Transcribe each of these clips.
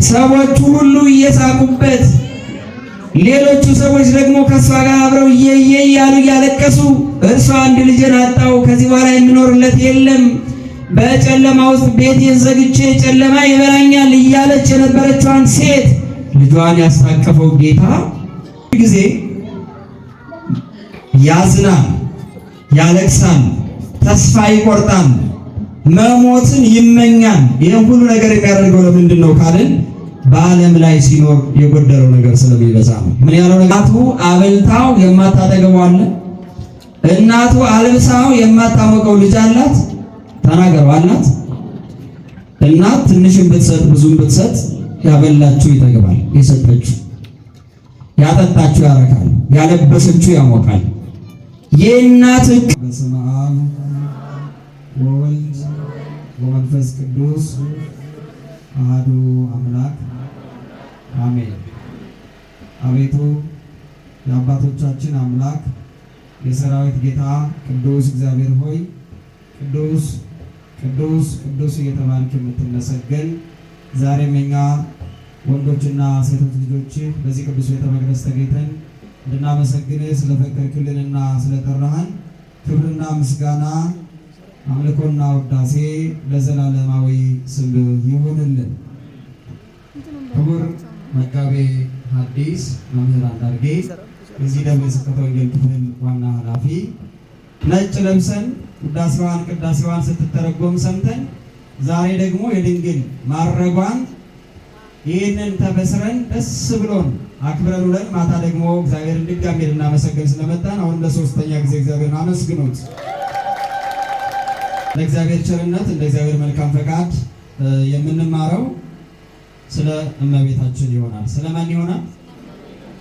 ሰዎቹ ሁሉ እየሳቁበት፣ ሌሎቹ ሰዎች ደግሞ ከእሷ ጋር አብረው እየየ እያሉ እያለቀሱ እርሷ አንድ ልጄን አጣው፣ ከዚህ በኋላ የምኖርለት የለም፣ በጨለማ ውስጥ ቤቴን ዘግቼ ጨለማ ይበላኛል እያለች የነበረችዋን ሴት ልጇን ያስታቀፈው ጌታ ጊዜ ያዝናል፣ ያለቅሳል፣ ተስፋ ይቆርጣል፣ መሞትን ይመኛል። ይህን ሁሉ ነገር የሚያደርገው ለምንድን ነው ካልን በዓለም ላይ ሲኖር የጎደለው ነገር ስለሚበዛ ነው። ምን ያለው እናቱ አበልታው የማታጠገበው አለ? እናቱ አልብሳው የማታሞቀው ልጅ አላት? ተናገሩ አላት? እናት ትንሽም ብትሰጥ ብዙም ብትሰጥ ያበላችሁ ይጠግባል፣ የሰጠችው ያጠጣችሁ ያረካል፣ ያለበሰችው ያሞቃል። የእናት በስመ አብ ወወልድ ወመንፈስ ቅዱስ አሐዱ አምላክ አሜን። አቤቱ የአባቶቻችን አምላክ የሰራዊት ጌታ ቅዱስ እግዚአብሔር ሆይ ቅዱስ ቅዱስ ቅዱስ እየተባልክ የምትመሰገን ዛሬም እኛ ወንዶችና ሴቶች ልጆች በዚህ ቅዱስ ቤተ መቅደስ ተገኝተን እንድናመሰግንህ ስለፈቀድክልንና ስለጠራህን ክብርና ምስጋና አምልኮና ውዳሴ ለዘላለማዊ ስም ይሁንልን። ክቡር መጋቤ ሐዲስ መምህር አንዳርጌ የዚህ ደብረ ስብከተ ወንጌል ክፍል ዋና ኃላፊ፣ ነጭ ለብሰን ውዳሴዋን ቅዳሴዋን ስትተረጎም ሰምተን ዛሬ ደግሞ የድንግል ማረጓን ይህንን ተበስረን ደስ ብሎን አክብረን ውለን ማታ ደግሞ እግዚአብሔርን ድጋሜ ልናመሰግን ስለመጣን አሁንም ለሶስተኛ ጊዜ እግዚአብሔርን አመስግኑት። ለእግዚአብሔር ቸርነት እንደ እግዚአብሔር መልካም ፈቃድ የምንማረው ስለ እመቤታችን ይሆናል። ስለማን ይሆናል?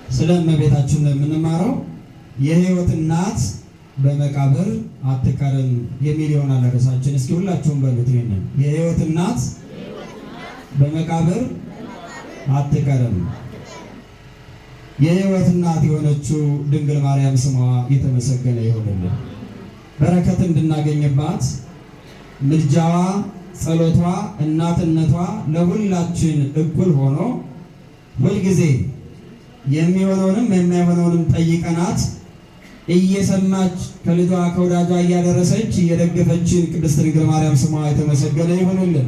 ስለ እመቤታችን የምንማረው የሕይወት እናት በመቃብር አትቀርም የሚል ይሆናል ርዕሳችን። እስኪ ሁላችሁም በሉት ይሄንን የሕይወት እናት በመቃብር አትቀርም። የሕይወት እናት የሆነችው ድንግል ማርያም ስሟ የተመሰገነ ይሁንልን። በረከት እንድናገኝባት ምልጃዋ፣ ጸሎቷ፣ እናትነቷ ለሁላችን እኩል ሆኖ ሁልጊዜ የሚሆነውንም የማይሆነውንም ጠይቀናት እየሰማች ከልጇ ከወዳጇ እያደረሰች እየደገፈችን ቅድስት ድንግል ማርያም ስሟ የተመሰገነ ይሁንልን።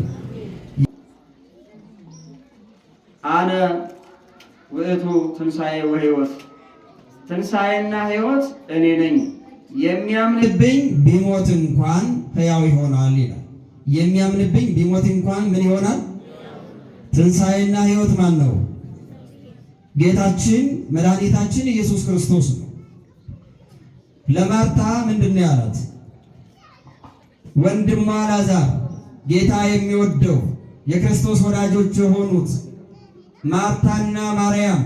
አነ ውእቱ ትንሣኤ ወሕይወት፣ ትንሣኤና ሕይወት እኔ ነኝ፣ የሚያምንብኝ ቢሞት እንኳን ሕያው ይሆናል ይላል። የሚያምንብኝ ቢሞት እንኳን ምን ይሆናል? ትንሣኤና ሕይወት ማን ነው? ጌታችን መድኃኒታችን ኢየሱስ ክርስቶስ ነው። ለማርታ ምንድን ነው ያላት? ወንድሟ አልዓዛር ጌታ የሚወደው የክርስቶስ ወዳጆች የሆኑት ማርታና ማርያም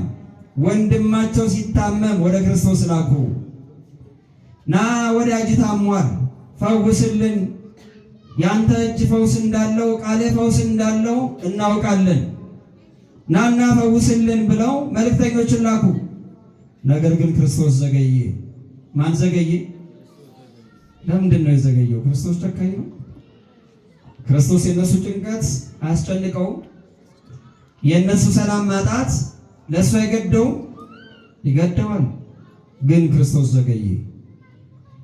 ወንድማቸው ሲታመም ወደ ክርስቶስ ላኩ። ና ወዳጅ ታሟል፣ ፈውስልን፣ ያንተ እጅ ፈውስ እንዳለው ቃል ፈውስ እንዳለው እናውቃለን፣ ናና ፈውስልን ብለው መልእክተኞችን ላኩ። ነገር ግን ክርስቶስ ዘገየ። ማን ዘገየ? ለምንድን ነው የዘገየው? ክርስቶስ ጨካኝ ነው? ክርስቶስ የነሱ ጭንቀት አያስጨንቀውም? የነሱ ሰላም ማጣት ለእሱ አይገደውም? ይገደዋል። ግን ክርስቶስ ዘገየ።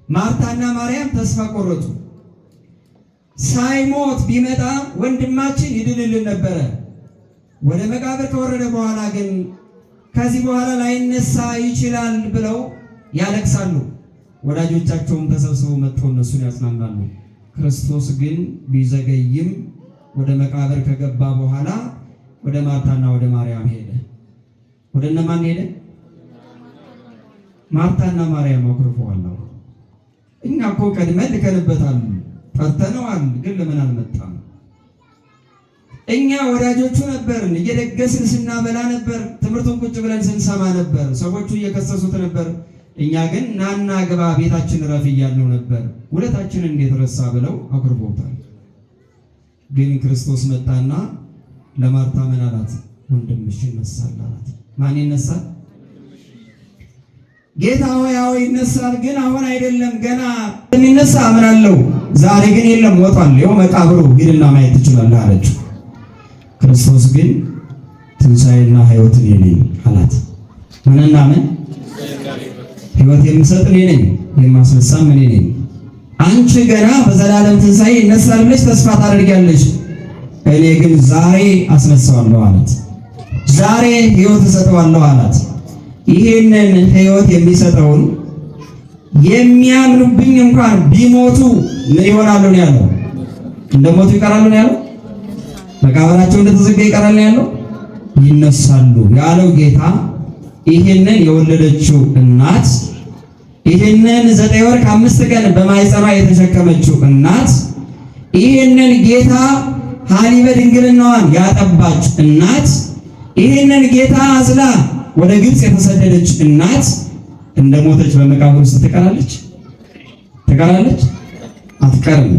ማርታና ማርያም ተስፋ ቆረጡ። ሳይሞት ቢመጣ ወንድማችን ይድንልን ነበረ። ወደ መቃብር ከወረደ በኋላ ግን ከዚህ በኋላ ላይነሳ ይችላል ብለው ያለቅሳሉ። ወዳጆቻቸውም ተሰብስበው መጥተው እነሱን ያጽናናሉ። ክርስቶስ ግን ቢዘገይም ወደ መቃብር ከገባ በኋላ ወደ ማርታና ወደ ማርያም ሄደ። ወደ እነማን ሄደ? ማርታና ማርያም አኩርፈዋል። እኛ እኮ ቀድመን ልከንበታል፣ ጠርተነዋል፣ ግን ለምን አልመጣም? እኛ ወዳጆቹ ነበርን፣ እየደገስን ስናበላ ነበር፣ ትምህርቱን ቁጭ ብለን ስንሰማ ነበር፣ ሰዎቹ እየከሰሱት ነበር። እኛ ግን ናና ግባ ቤታችን ረፍ እያልነው ነበር፣ ውለታችን እንዴት ረሳ ብለው አኩርፈውታል። ግን ክርስቶስ መጣና ለማርታ ምን አላት? ወንድምሽ ይነሳል አላት። ማን ይነሳል? ጌታ ሆይ አዎ ይነሳል፣ ግን አሁን አይደለም፣ ገና የሚነሳ አምናለሁ። ዛሬ ግን የለም ሞቷል፣ ይኸው መቃብሩ ሂድና ማየት ትችላለህ አለችው። ክርስቶስ ግን ትንሣኤና ሕይወት እኔ ነኝ አላት። ምንና ምን? ሕይወት የምሰጥ እኔ ነኝ፣ የማስነሳም እኔ ነኝ። አንቺ ገና በዘላለም ትንሣኤ ይነሳል ብለሽ ተስፋ ታደርጊያለሽ፣ እኔ ግን ዛሬ አስነሳዋለሁ አላት። ዛሬ ሕይወት እሰጠዋለሁ አላት። ይሄንን ሕይወት የሚሰጠውን የሚያምኑብኝ እንኳን ቢሞቱ ምን ይሆናሉ ነው ያለው? እንደሞቱ ይቀራሉ ነው ያለው? መቃብራቸው እንደተዘጋ ይቀራል ነው ያለው? ይነሳሉ ያለው ጌታ ይሄንን የወለደችው እናት፣ ይሄንን 9 ወር ከ5 ቀን በማይጸኗ የተሸከመችው እናት፣ ይሄንን ጌታ ሐሊበ ድንግልናዋን ያጠባች እናት፣ ይሄንን ጌታ አዝላ ወደ ግብፅ የተሰደደች እናት እንደሞተች በመቃብር ውስጥ ትቀራለች? ትቀራለች? አትቀርም።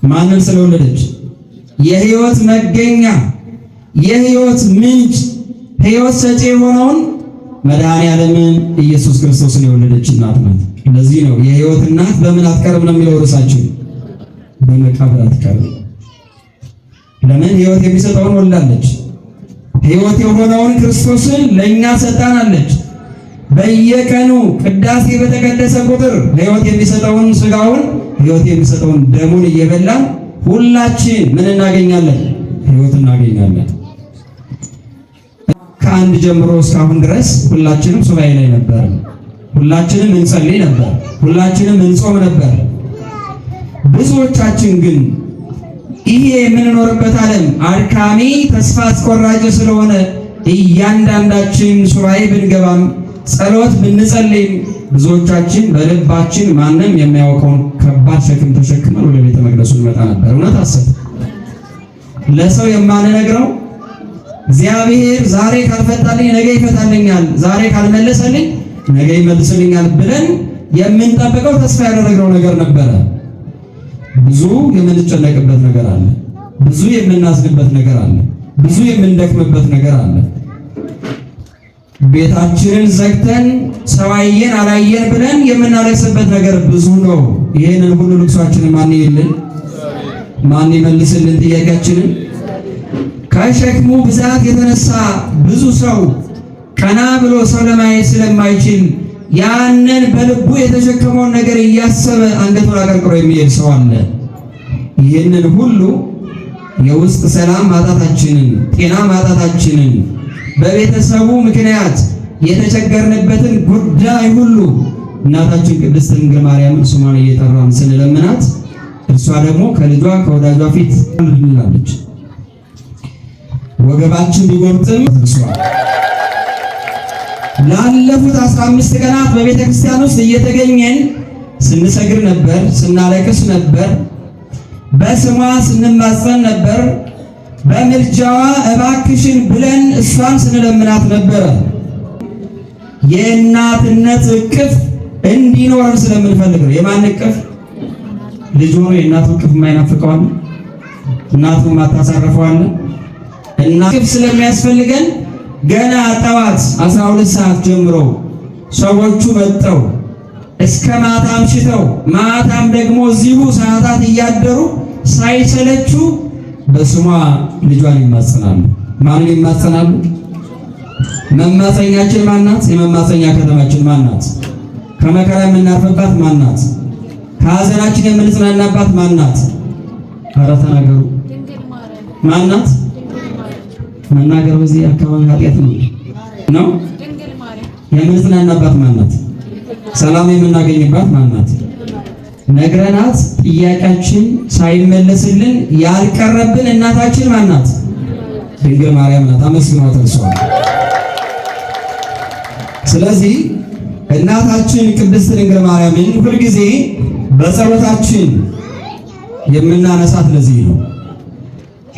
ማንን ስለወለደች? የሕይወት መገኛ፣ የሕይወት ምንጭ፣ ሕይወት ሰጪ የሆነውን መድኃኔዓለምን ኢየሱስ ክርስቶስን የወለደች እናት ናት። ለዚህ ነው የሕይወት እናት በምን አትቀርም ነው የሚለው ርዕሳችን። በመቃብር አትቀርም። ለምን? ሕይወት የሚሰጠውን ወልዳለች። ሕይወት የሆነውን ክርስቶስን ለእኛ ሰጣናለች። በየቀኑ ቅዳሴ በተቀደሰ ቁጥር ሕይወት የሚሰጠውን ሥጋውን፣ ሕይወት የሚሰጠውን ደሙን እየበላን ሁላችን ምን እናገኛለን? ሕይወት እናገኛለን። ከአንድ ጀምሮ እስካሁን ድረስ ሁላችንም ሱባኤ ላይ ነበር። ሁላችንም እንጸልይ ነበር። ሁላችንም እንጾም ነበር። ብዙዎቻችን ግን ይሄ የምንኖርበት ዓለም አድካሚ ተስፋ አስቆራጭ ስለሆነ እያንዳንዳችን ሱባኤ ብንገባም ጸሎት ብንጸልይም ብዙዎቻችን በልባችን ማንም የሚያውቀውን ከባድ ሸክም ተሸክመን ወደ ቤተ መቅደሱ እንመጣ ነበር። እውነት ሐሰት? ለሰው የማንነግረው እግዚአብሔር ዛሬ ካልፈታልኝ ነገ ይፈታልኛል፣ ዛሬ ካልመለሰልኝ ነገ ይመልስልኛል ብለን የምንጠብቀው ተስፋ ያደረግነው ነገር ነበረ። ብዙ የምንጨነቅበት ነገር አለ። ብዙ የምናዝንበት ነገር አለ። ብዙ የምንደክምበት ነገር አለ። ቤታችንን ዘግተን ሰው አየን አላየን ብለን የምናለቅስበት ነገር ብዙ ነው። ይሄንን ሁሉ ልቅሷችንን ማን ይልን? ማን ይመልስልን ጥያቄያችንን? ከሸክሙ ብዛት የተነሳ ብዙ ሰው ቀና ብሎ ሰው ለማየት ስለማይችል ያንን በልቡ የተሸከመውን ነገር እያሰበ አንገቱን አቀርቅሮ የሚሄድ ሰው አለ። ይህንን ሁሉ የውስጥ ሰላም ማጣታችንን፣ ጤና ማጣታችንን፣ በቤተሰቡ ምክንያት የተቸገርንበትን ጉዳይ ሁሉ እናታችን ቅድስት ድንግል ማርያምን ስሟን እየጠራን ስንለምናት እርሷ ደግሞ ከልጇ ከወዳጇ ፊት ትልልናለች። ወገባችን ቢጎብጥም እርሷ ላለፉት 15 ቀናት በቤተ ክርስቲያን ውስጥ እየተገኘን ስንሰግድ ነበር፣ ስናለቅስ ነበር፣ በስሟ ስንማጸን ነበር፣ በምልጃዋ እባክሽን ብለን እሷን ስንለምናት ነበረ። የእናትነት እቅፍ እንዲኖረን ስለምንፈልግ ነው። የማን እቅፍ? ልጅ ሆኖ የእናቱ እቅፍ የማይናፍቀዋል? እናቱ ማታሳርፈዋል? እናት እቅፍ ስለሚያስፈልገን ገና ጠዋት 12 ሰዓት ጀምሮ ሰዎቹ መጥተው እስከ ማታ አምሽተው ማታም ደግሞ እዚሁ ሰዓታት እያደሩ ሳይሰለቹ በስሟ ልጇን ይማጸናሉ። ማንን ይማጸናሉ? መማፀኛችን ማናት? የመማፀኛ ከተማችን ማናት? ከመከራ የምናርፍባት ማናት? ከሐዘናችን የምንጽናናባት ማናት? ኧረ ተናገሩ። ማናት? መናገር በዚህ አካባቢ ኃጢአት ነው። የምንጽናናባት ማናት? ሰላም የምናገኝባት ማናት? ነግረናት ጥያቄያችን ሳይመለስልን ያልቀረብን እናታችን ማናት? ድንግል ማርያም ናት። አመስግኗት እርሷን። ስለዚህ እናታችን ቅድስት ድንግል ማርያምን ሁልጊዜ በጸሎታችን የምናነሳት ለዚህ ነው።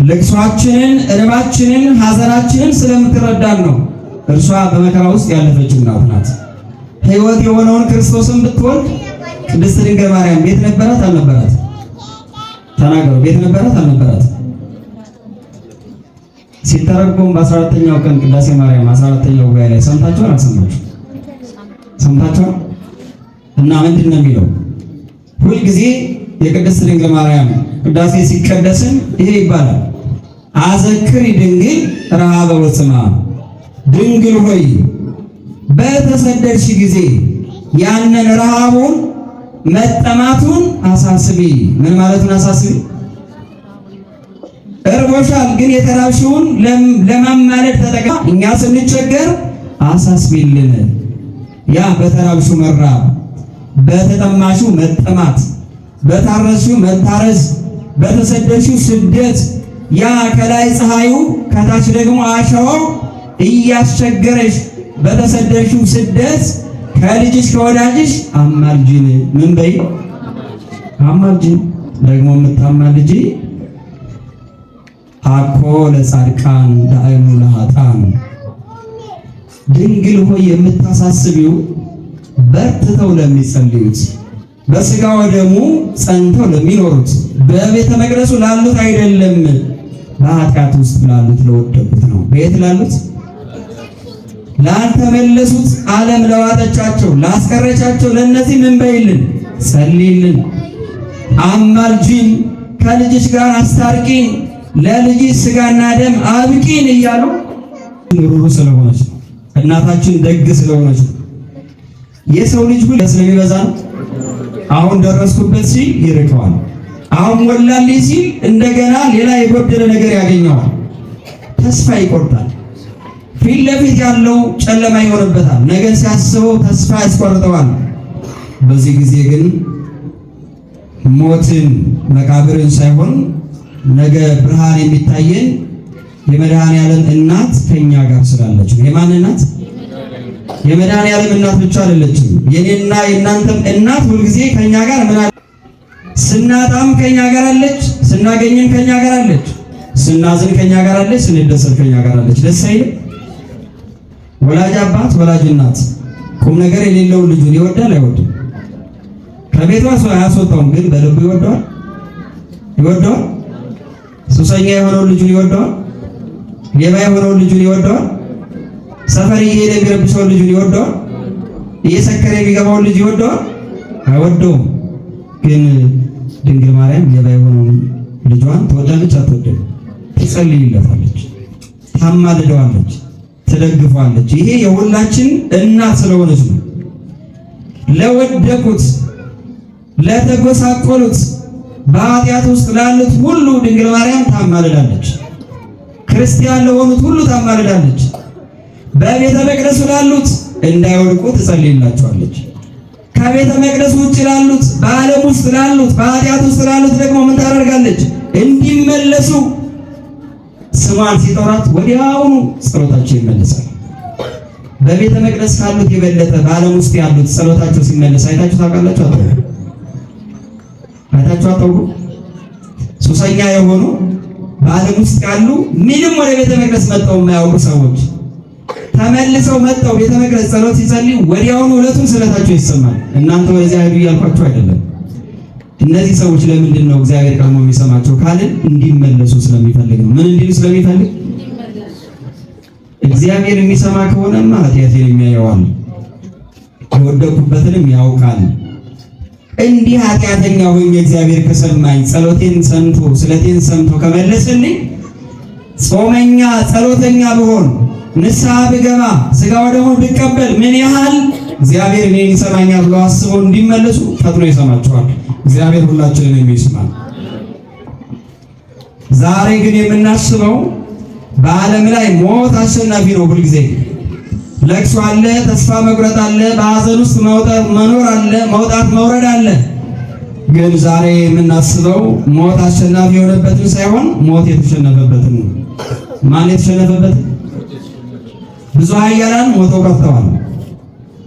ልቅሷችንን፣ እንባችንን፣ ሐዘናችንን ስለምትረዳን ነው። እርሷ በመከራ ውስጥ ያለፈች እናት ናት። ሕይወት የሆነውን ክርስቶስን ብትወልድ ቅድስት ድንግል ማርያም ቤት ነበራት አልነበራት? ተናገሩ። ቤት ነበራት አልነበራት? ሲተረጎም በ14ኛው ቀን ቅዳሴ ማርያም 14ኛው ጉባኤ ላይ ሰምታችሁ አልሰማችሁ? ሰምታችሁ? እና ምንድን ነው የሚለው? ሁልጊዜ የቅድስት ድንግል ማርያም ቅዳሴ ሲቀደስን ይሄ ይባላል። አዘክሪ ድንግል ረሃበ ወጽማ፣ ድንግል ሆይ በተሰደድሽ ጊዜ ያንን ረሃቡን መጠማቱን አሳስቢ። ምን ማለቱን አሳስቢ? እርቦሻል፣ ግን የተራብሽውን ለማማለድ ተጠቅማ እኛ ስንቸገር አሳስቢልን። ያ በተራብሽው መራብ፣ በተጠማሽው መጠማት፣ በታረስሽው መታረስ፣ በተሰደድሽው ስደት፣ ያ ከላይ ፀሐዩ ከታች ደግሞ አሸዋው እያስቸገረሽ በተሰደድሽው ስደት ከልጅሽ ከወዳጅሽ አማልጅን። ምን በይ? አማልጅን። ደግሞ የምታማልጂ አኮ ለጻድቃን ዳእሙ ለኃጥአን፣ ድንግል ሆይ የምታሳስቢው በርትተው ለሚጸልዩት፣ በሥጋ ወደሙ ጸንተው ለሚኖሩት፣ በቤተ መቅደሱ ላሉት አይደለም፣ በኃጢአት ውስጥ ላሉት ለወደቁት ነው። በየት ላሉት? ላልተመለሱት፣ ዓለም ለዋጠቻቸው፣ ላስቀረቻቸው ለእነዚህ ምን በይልን? ጸልይልን። አማልጂን፣ ከልጅሽ ጋር አስታርቂን፣ ለልጅሽ ሥጋና ደም አብቂን እያሉ ሩሩ ስለሆነች ነው። እናታችን ደግ ስለሆነች ነው። የሰው ልጅ ሁሉ ስለሚበዛ ነው። አሁን ደረስኩበት ሲል ይርቀዋል። አሁን ሞላልኝ ሲል እንደገና ሌላ የጎደለ ነገር ያገኘዋል። ተስፋ ይቆርጣል። ፊት ለፊት ያለው ጨለማ ይሆንበታል። ነገ ሲያስበው ተስፋ ያስቆርጠዋል። በዚህ ጊዜ ግን ሞትን መቃብርን ሳይሆን ነገ ብርሃን የሚታየን የመድኃኔዓለም እናት ከኛ ጋር ስላለች ነው። የማን እናት? የመድኃኔዓለም እናት ብቻ አይደለችም። የኔና የእናንተም እናት ሁልጊዜ ከኛ ጋር ምን አለ? ስናጣም ከኛ ጋር አለች፣ ስናገኝም ከኛ ጋር አለች፣ ስናዝን ከኛ ጋር አለች፣ ስንደሰት ከኛ ጋር አለች። ደስ አይልም? ወላጅ አባት ወላጅ እናት ቁም ነገር የሌለውን ልጁን ይወዳል አይወድም? ከቤቷ ሰው አያስወጣውም፣ ግን በልቡ ይወደዋል። ይወደዋል። ሱሰኛ የሆነውን ልጁን ይወደዋል። ሌባ የሆነውን ልጁን ይወደዋል። ሰፈር እየሄደ የሚረብሸውን ልጁን ይወደዋል። እየሰከረ የሚገባውን ልጅ ይወደዋል? አይወደውም። ግን ድንግል ማርያም ሌባ የሆነውን ልጇን ትወዳለች? አትወድም? ትጸልይለታለች፣ ታማልደዋለች፣ ትደግፈዋለች። ይሄ የሁላችን እናት ስለሆነች ነው። ለወደቁት፣ ለተጎሳቆሉት፣ በኃጢአት ውስጥ ላሉት ሁሉ ድንግል ማርያም ታማልዳለች። ክርስቲያን ለሆኑት ሁሉ ታማልዳለች። በቤተ መቅደሱ ላሉት እንዳይወድቁ ትጸልይላቸዋለች። ከቤተ መቅደሱ ውጭ ላሉት፣ በዓለም ውስጥ ላሉት፣ በኃጢአት ውስጥ ላሉት ደግሞ ምን ታደርጋለች? እንዲመለሱ ስሟን ሲጠራት ወዲያውኑ ጸሎታቸው ይመለሳል። በቤተ መቅደስ ካሉት የበለጠ በዓለም ውስጥ ያሉት ጸሎታቸው ሲመለስ አይታችሁ ታውቃላችሁ? አይታችሁ አታውቁ? ሱሰኛ የሆኑ በዓለም ውስጥ ያሉ ምንም ወደ ቤተ መቅደስ መጥተው የማያውቁ ሰዎች ተመልሰው መጥተው ቤተ መቅደስ ጸሎት ሲጸልዩ ወዲያውኑ ዕለቱን ስለታቸው ይሰማል። እናንተ ወደዚያ ሄዱ እያልኳችሁ አይደለም። እነዚህ ሰዎች ለምንድን ነው እግዚአብሔር ቀድሞ የሚሰማቸው ካልን እንዲመለሱ ስለሚፈልግ ነው። ምን እንዲሉ ስለሚፈልግ? እግዚአብሔር የሚሰማ ከሆነማ ኃጢአቴን የሚያየዋል፣ የወደኩበትንም ያውቃል። እንዲህ ኃጢአተኛ ሆኜ እግዚአብሔር ከሰማኝ ጸሎቴን ሰምቶ ስለቴን ሰምቶ ከመለሰልኝ ጾመኛ ጸሎተኛ ብሆን ንስሐ ብገባ ሥጋ ወደሙ ብቀበል ምን ያህል እግዚአብሔር እኔን ይሰማኛል ብለው አስበው እንዲመለሱ ፈጥኖ ይሰማቸዋል። እግዚአብሔር ሁላችንን የሚስማል። ዛሬ ግን የምናስበው በዓለም ላይ ሞት አሸናፊ ነው። ሁልጊዜ ለቅሶ አለ፣ ተስፋ መቁረጥ አለ፣ በሐዘን ውስጥ መኖር አለ፣ መውጣት መውረድ አለ። ግን ዛሬ የምናስበው ሞት አሸናፊ የሆነበትን ሳይሆን ሞት የተሸነፈበትን ነው። ማን የተሸነፈበትን? ብዙ ኃያላን ሞተው ቀርተዋል።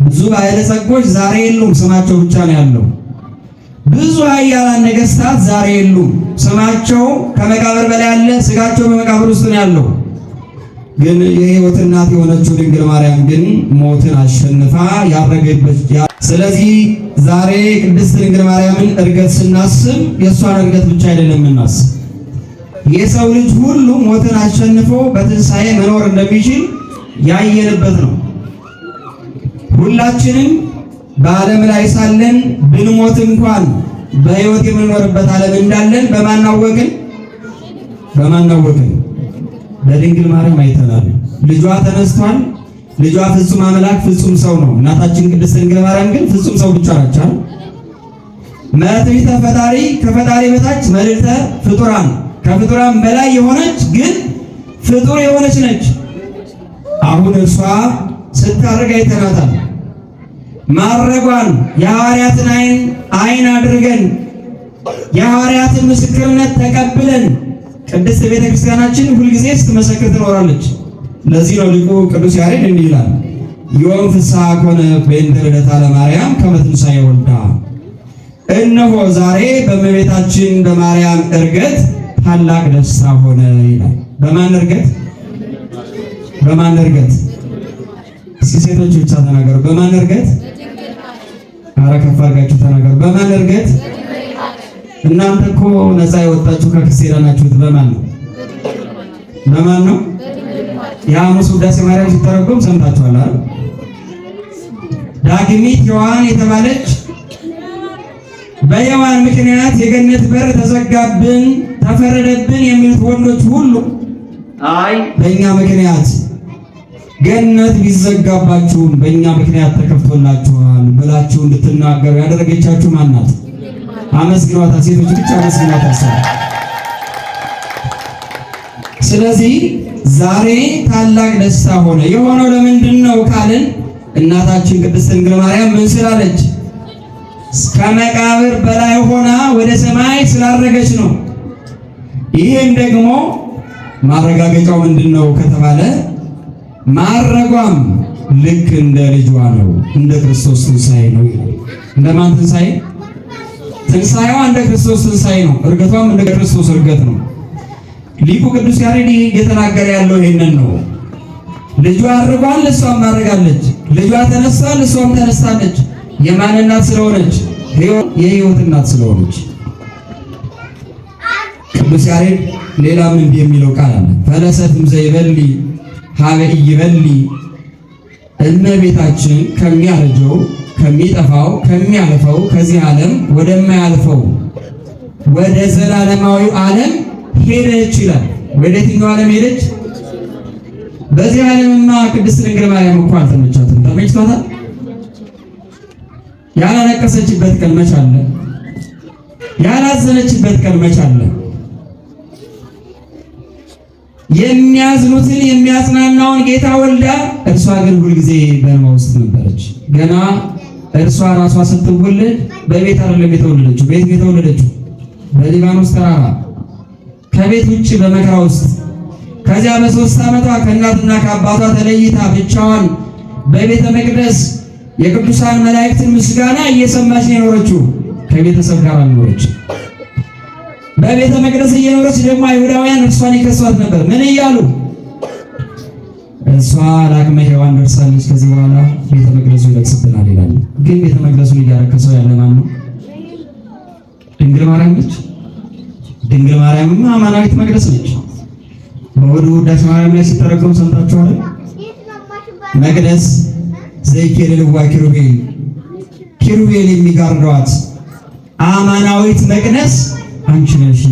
ብዙ ባለጸጎች ዛሬ የሉም፣ ስማቸው ብቻ ነው ያለው። ብዙ ኃያላን ነገሥታት ዛሬ የሉም፣ ስማቸው ከመቃብር በላይ ያለ፣ ስጋቸው በመቃብር ውስጥ ነው ያለው። ግን የሕይወት እናት የሆነችው ድንግል ማርያም ግን ሞትን አሸንፋ ያረገች። ስለዚህ ዛሬ ቅድስት ድንግል ማርያምን ዕርገት ስናስብ የእሷን ዕርገት ብቻ አይደለም የምናስብ፣ የሰው ልጅ ሁሉ ሞትን አሸንፎ በትንሣኤ መኖር እንደሚችል ያየንበት ነው። ሁላችንም በዓለም ላይ ሳለን ብንሞት እንኳን በሕይወት የምንኖርበት ዓለም እንዳለን በማናወቅን በድንግል ማርያም አይተናል። ልጇ ተነስቷል። ልጇ ፍጹም አምላክ ፍጹም ሰው ነው። እናታችን ቅድስት ድንግል ማርያም ግን ፍጹም ሰው ብቻ ናቸው። መትሕተ ፈጣሪ ከፈጣሪ በታች መልዕልተ ፍጡራን ከፍጡራን በላይ የሆነች ግን ፍጡር የሆነች ነች። አሁን እርሷ ስታርግ አይተናታል። ማረጓን የሐዋርያትን ዓይን አድርገን የሐዋርያትን ምስክርነት ተቀብለን ቅድስት ቤተክርስቲያናችን ሁልጊዜ ስትመሰክር ትኖራለች። ለዚህ ነው ሊቁ ቅዱስ ያሬድ እንዲህ ይላል፣ ዮም ፍስሐ ኮነ በእንተ ልደታ ለማርያም ከመ ትንሣኤ ወልዳ። እነሆ ዛሬ በእመቤታችን በማርያም ዕርገት ታላቅ ደስታ ሆነ ይላል። በማን ዕርገት? በማን ዕርገት? እስኪ ሴቶች ብቻ ተናገሩ። በማን ዕርገት? ኧረ ከፍ አድርጋችሁ ተናገሩ። በማን ዕርገት? እናንተ እኮ ነፃ የወጣችሁ ከክስ የዳናችሁት በማን ነው? በማን ነው? የሐሙስ ውዳሴ ማርያም ሲተረጎም ሰምታችኋል አይደል? ዳግሚት ሔዋን የተባለች በሔዋን ምክንያት የገነት በር ተዘጋብን፣ ተፈረደብን የሚሉት ወንዶች ሁሉ አይ በእኛ ምክንያት ገነት ቢዘጋባችሁም በእኛ ምክንያት ተከፍቶላችኋል ብላችሁ እንድትናገሩ ያደረገቻችሁ ማን ናት? አመስግኗታ። ሴቶች ብቻ አመስግኗታ። ስለዚህ ዛሬ ታላቅ ደስታ ሆነ። የሆነው ለምንድን ነው ካልን እናታችን ቅድስት ድንግል ማርያም ምን ስላለች? ከመቃብር በላይ ሆና ወደ ሰማይ ስላረገች ነው። ይህም ደግሞ ማረጋገጫው ምንድን ነው ከተባለ ማረጓም ልክ እንደ ልጇ ነው፣ እንደ ክርስቶስ ትንሣኤ ነው። እንደማን ትንሣኤ? ትንሣኤዋ እንደ ክርስቶስ ትንሣኤ ነው። እርገቷም እንደ ክርስቶስ እርገት ነው። ሊቁ ቅዱስ ያሬድ እየተናገረ ያለው ይሄንን ነው። ልጇ አርጓል፣ እሷም አርጋለች። ልጇ ተነስቷል፣ እሷም ተነስታለች። የማን እናት ስለሆነች? የሕይወት እናት ስለሆነች። ቅዱስ ያሬድ ሌላም እንዲህ የሚለው ቃል አለ። ፈለሰትም ዘይበሊ ሀበ ኢይበሊ። እመቤታችን ከሚያረጀው ከሚጠፋው ከሚያልፈው ከዚህ ዓለም ወደማያልፈው ወደ ዘላለማዊው ዓለም ሄደች ይላል። ወደ የትኛው ዓለም ሄደች? በዚህ ዓለምማ ቅድስት ድንግል ማርያም እኮ አልተመቻትም። ተመችቷታል? ያላለቀሰችበት ቀን መች አለ? ያላዘነችበት ቀን መች አለ? የሚያዝኑትን የሚያጽናናውን ጌታ ወልዳ፣ እርሷ ግን ሁልጊዜ በሕመም ውስጥ ነበረች። ገና እርሷ ራሷ ስትወለድ በቤት አይደለም የተወለደችው። ቤት የተወለደችው በሊባኖስ ተራራ ከቤት ውጭ በመከራ ውስጥ። ከዚያ በ3 ዓመቷ ከእናትና ከአባቷ ተለይታ ብቻዋን በቤተ መቅደስ የቅዱሳን መላእክትን ምስጋና እየሰማች የኖረችው ከቤተሰብ ጋር አልኖረች። በቤተ መቅደስ እየኖረች ደግሞ አይሁዳውያን እርሷን ይከሷት ነበር። ምን እያሉ? እሷ ለአቅመ ሔዋን ደርሳለች፣ ከዚህ በኋላ ቤተ መቅደሱ ይረክስብናል ይላሉ። ግን ቤተ መቅደሱን እያረከሰው ያለ ማን ነው? ድንግል ማርያም ነች። ድንግል ማርያምማ አማናዊት መቅደስ ነች። በወደ ውዳሴ ማርያም ላይ ሲተረጎም ሰምታችኋል። መቅደስ ዘይኬልልዋ ኪሩቤል፣ ኪሩቤል የሚጋርዷት አማናዊት መቅደስ አንቺ ነሽ።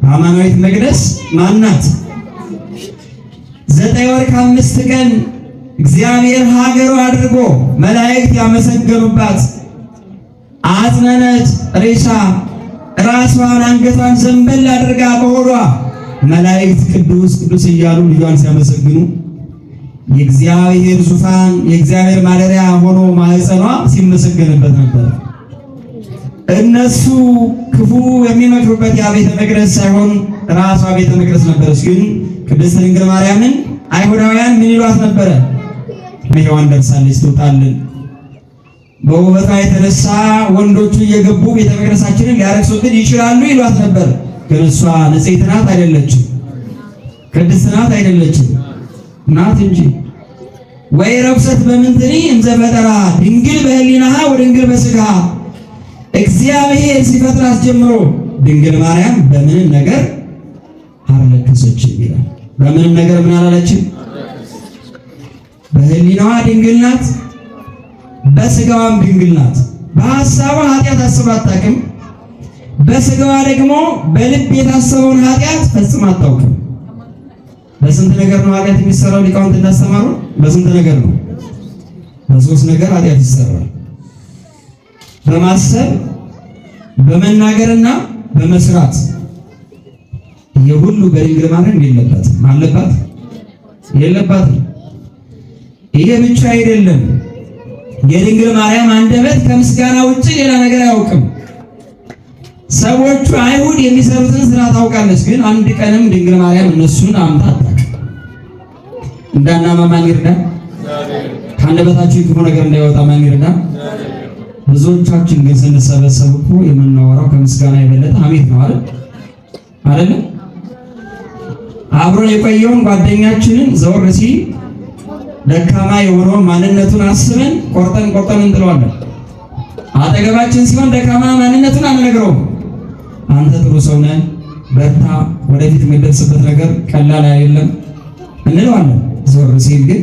አማናዊት መቅደስ ማናት? 9 ወር ከ5 ቀን እግዚአብሔር ሀገሩ አድርጎ መላእክት ያመሰገኑባት አጽነነት ሬሳ ራሷን አንገቷን ዘንበል አድርጋ በሆዷ መላእክት ቅዱስ ቅዱስ እያሉ ልጇን ሲያመሰግኑ የእግዚአብሔር ዙፋን የእግዚአብሔር ማደሪያ ሆኖ ማህፀኗ ሲመሰገንበት ነበር። እነሱ ክፉ የሚመክሩበት ያ ቤተ መቅደስ ሳይሆን ራሷ ቤተ መቅደስ ነበረች። ግን ቅድስት ድንግል ማርያምን አይሁዳውያን ምን ይሏት ነበረ? ሔዋን ደርሳለች ትውጣልን። በውበቷ የተነሳ ወንዶቹ እየገቡ ቤተ መቅደሳችንን ሊያረክሱብን ይችላሉ ይሏት ነበር። ግን እሷ ንጽሕት ናት አይደለችም? ቅድስት ናት አይደለችም? ናት እንጂ። ወይ ረብሰት በምንትኒ እንዘ ፈጠራ ድንግል በህሊናሃ ወድንግል በሥጋሃ። እግዚአብሔር ሲፈጥራት ጀምሮ ድንግል ማርያም በምንም ነገር አልረከሰችም ይላል። በምንም ነገር ምን አላለችም? በህሊናዋ ድንግል ናት፣ በሥጋዋም ድንግል ናት። በሐሳቧ ኃጢአት አስባ አታውቅም። በሥጋዋ ደግሞ በልብ የታሰበውን ኃጢአት ፈጽማ አታውቅም። በስንት ነገር ነው ኃጢአት የሚሰራው? ሊቃውንት እንዳስተማሩ በስንት ነገር ነው? በሶስት ነገር ኃጢአት ይሰራል። በማሰብ በመናገርና በመስራት። ይሄ ሁሉ በድንግል ማርያም የለበትም። አለባት? የለባትም። ይሄ ብቻ አይደለም። የድንግል ማርያም አንደበት ከምስጋና ውጭ ሌላ ነገር አያውቅም። ሰዎቹ አይሁድ የሚሰሩትን ስራ ታውቃለች፣ ግን አንድ ቀንም ድንግል ማርያም እነሱን አምታ አታውቅም። እንዳናማ ማን ይርዳን? ከአንደበታችን ክፉ ነገር እንዳይወጣ ማን ይርዳን? ብዙዎቻችን ግን ስንሰበሰብ እኮ የምናወራው ከምስጋና የበለጠ ሐሜት ነው አይደል? አብሮን የቆየውን ጓደኛችንን ዘወር ሲል ደካማ የሆነውን ማንነቱን አስበን ቆርጠን እንጥለዋለን። አጠገባችን ሲሆን ደካማ ማንነቱን አንነግረውም። አንተ ጥሩ ሰው ነህ፣ በርታ፣ ወደፊት የሚደርስበት ነገር ቀላል አይደለም እንለዋለን። ዘወር ሲል ግን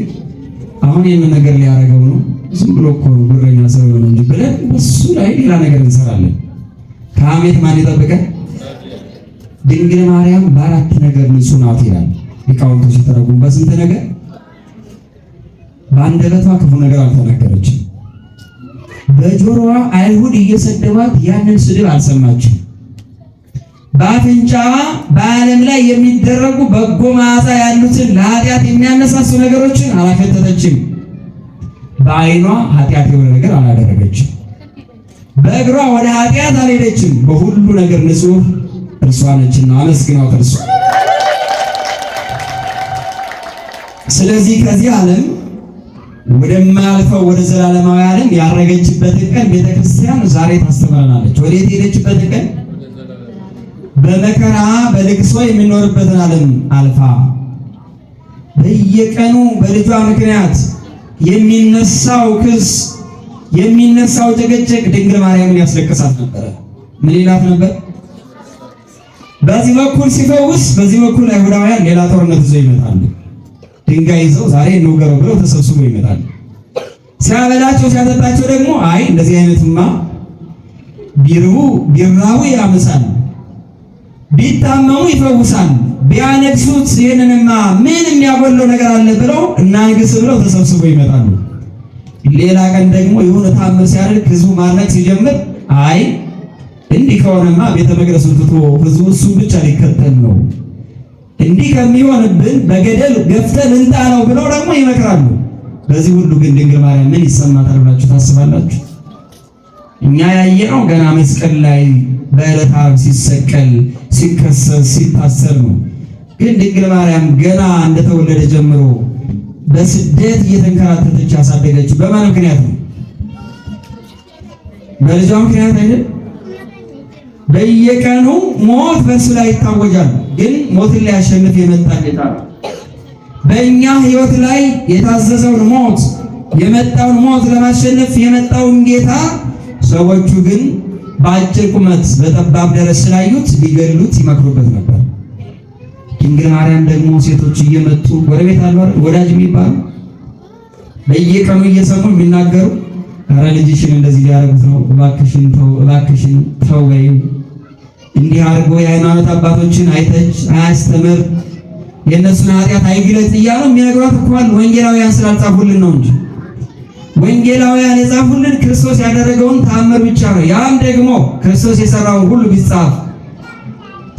አሁን ይህን ነገር ሊያደርገው ነው፣ ዝም ብሎ እኮ ጉረኛ ሰው ነው እንጂ ብለን በሱ ላይ ሌላ ነገር እንሰራለን። ከሐሜት ማን ይጠብቀን? ድንግል ማርያም በአራት ነገር ንጹሕ ናት ይላል ሊቃውንቱ ሲተረጉሙ። በስንት ነገር? በአንደበቷ ክፉ ነገር አልተናገረችም። በጆሮዋ አይሁድ እየሰደቧት ያንን ስድብ አልሰማችም። በአፍንጫዋ በዓለም ላይ የሚደረጉ በጎ መዓዛ ያሉትን ለኃጢአት የሚያነሳሱ ነገሮችን አላፈተተችም። በዓይኗ ኃጢአት የሆነ ነገር አላደረገችም። በእግሯ ወደ ኃጢአት አልሄደችም። በሁሉ ነገር ንጹሕ እርሷ ነችና አመስግኗት እርሷ። ስለዚህ ከዚህ ዓለም ወደማያልፈው ወደ ዘላለማዊ ዓለም ያረገችበትን ቀን ቤተክርስቲያን ዛሬ ታስተምረናለች። ወዴት ሄደችበትን ቀን? በመከራ በልቅሶ የሚኖርበትን ዓለም አልፋ በየቀኑ በልጇ ምክንያት የሚነሳው ክስ የሚነሳው ጭቅጭቅ ድንግል ማርያምን ያስለቅሳት ነበረ። ምን ይላት ነበር? በዚህ በኩል ሲፈውስ፣ በዚህ በኩል አይሁዳውያን ሌላ ጦርነት ይዘው ይመጣሉ። ድንጋይ ይዘው ዛሬ እንውገረው ብለው ተሰብስበው ይመጣሉ። ሲያበላቸው ሲያጠጣቸው ደግሞ አይ እንደዚህ አይነትማ ቢራቡ ያመሳል፣ ቢታመሙ ይፈውሳል፣ ቢያነግሱት ይህንንማ ምን የሚያጎለው ነገር አለ ብለው እናንግስ ብለው ተሰብስበው ይመጣሉ። ሌላ ቀን ደግሞ የሆነ ታምር ሲያደርግ ህዝቡ ማድነቅ ሲጀምር አይ እንዲህ ከሆነማ ቤተ መቅደሱን ትቶ ህዝቡ እሱ ብቻ ሊከተል ነው፣ እንዲህ ከሚሆንብን በገደል ገፍተን እንጣለው ብለው ደግሞ ይመክራሉ። በዚህ ሁሉ ግን ድንግል ማርያም ምን ይሰማታል ብላችሁ ታስባላችሁ? እኛ ያየነው ገና መስቀል ላይ በዕለተ ዓርብ ሲሰቀል ሲከሰስ ሲታሰር ነው። ግን ድንግል ማርያም ገና እንደተወለደ ጀምሮ በስደት እየተንከራተተች ያሳደገችው በማን ምክንያት ነው? በልጇ ምክንያት አይደል? በየቀኑ ሞት በእሱ ላይ ይታወጃል። ግን ሞትን ሊያሸንፍ የመጣ ጌታ ነው። በእኛ ሕይወት ላይ የታዘዘውን ሞት የመጣውን ሞት ለማሸነፍ የመጣውን ጌታ ሰዎቹ ግን በአጭር ቁመት በጠባብ ደረስ ስላዩት ሊገሉት ይመክሩበት ነበር። ድንግል ማርያም ደግሞ ሴቶች እየመጡ ጎረቤት አሉ አይደል ወዳጅ የሚባሉ በየቀኑ እየሰሙ የሚናገሩ ኧረ ልጅሽን እንደዚህ ሊያደርጉት ነው፣ እባክሽን ተው በይው፣ እንዲህ አድርጎ የሃይማኖት አባቶችን አይተች አያስተምር፣ የእነሱን ኃጢአት አይግለጥ እያሉ የሚነግሯት እኮ አሉ። ወንጌላውያን ስላልጻፉልን ነው እንጂ ወንጌላውያን የጻፉልን ክርስቶስ ያደረገውን ተአምር ብቻ ነው። ያም ደግሞ ክርስቶስ የሰራውን ሁሉ ቢጻፍ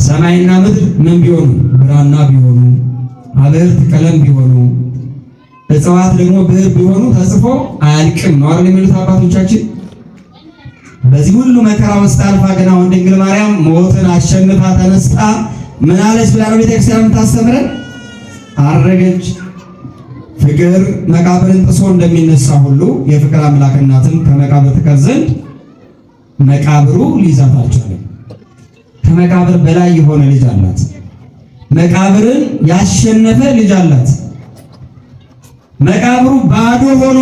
ሰማይና ምድር ምን ቢሆኑ ብራና ቢሆኑ አብርት ቀለም ቢሆኑ እጽዋት ደግሞ ብዕር ቢሆኑ ተጽፎ አያልቅም ነው አይደል የሚሉት አባቶቻችን። በዚህ ሁሉ መከራ ውስጥ አልፋ ገና ድንግል ማርያም ሞትን አሸንፋ ተነስታ ምን አለች ብላ ነው ቤተክርስቲያን ታስተምረን? አረገች። ፍቅር መቃብርን ጥሶ እንደሚነሳ ሁሉ የፍቅር አምላክ እናትን ከመቃብር ትቀር ዘንድ መቃብሩ ሊይዛት አልቻለም። ከመቃብር በላይ የሆነ ልጅ አላት። መቃብርን ያሸነፈ ልጅ አላት። መቃብሩ ባዶ ሆኖ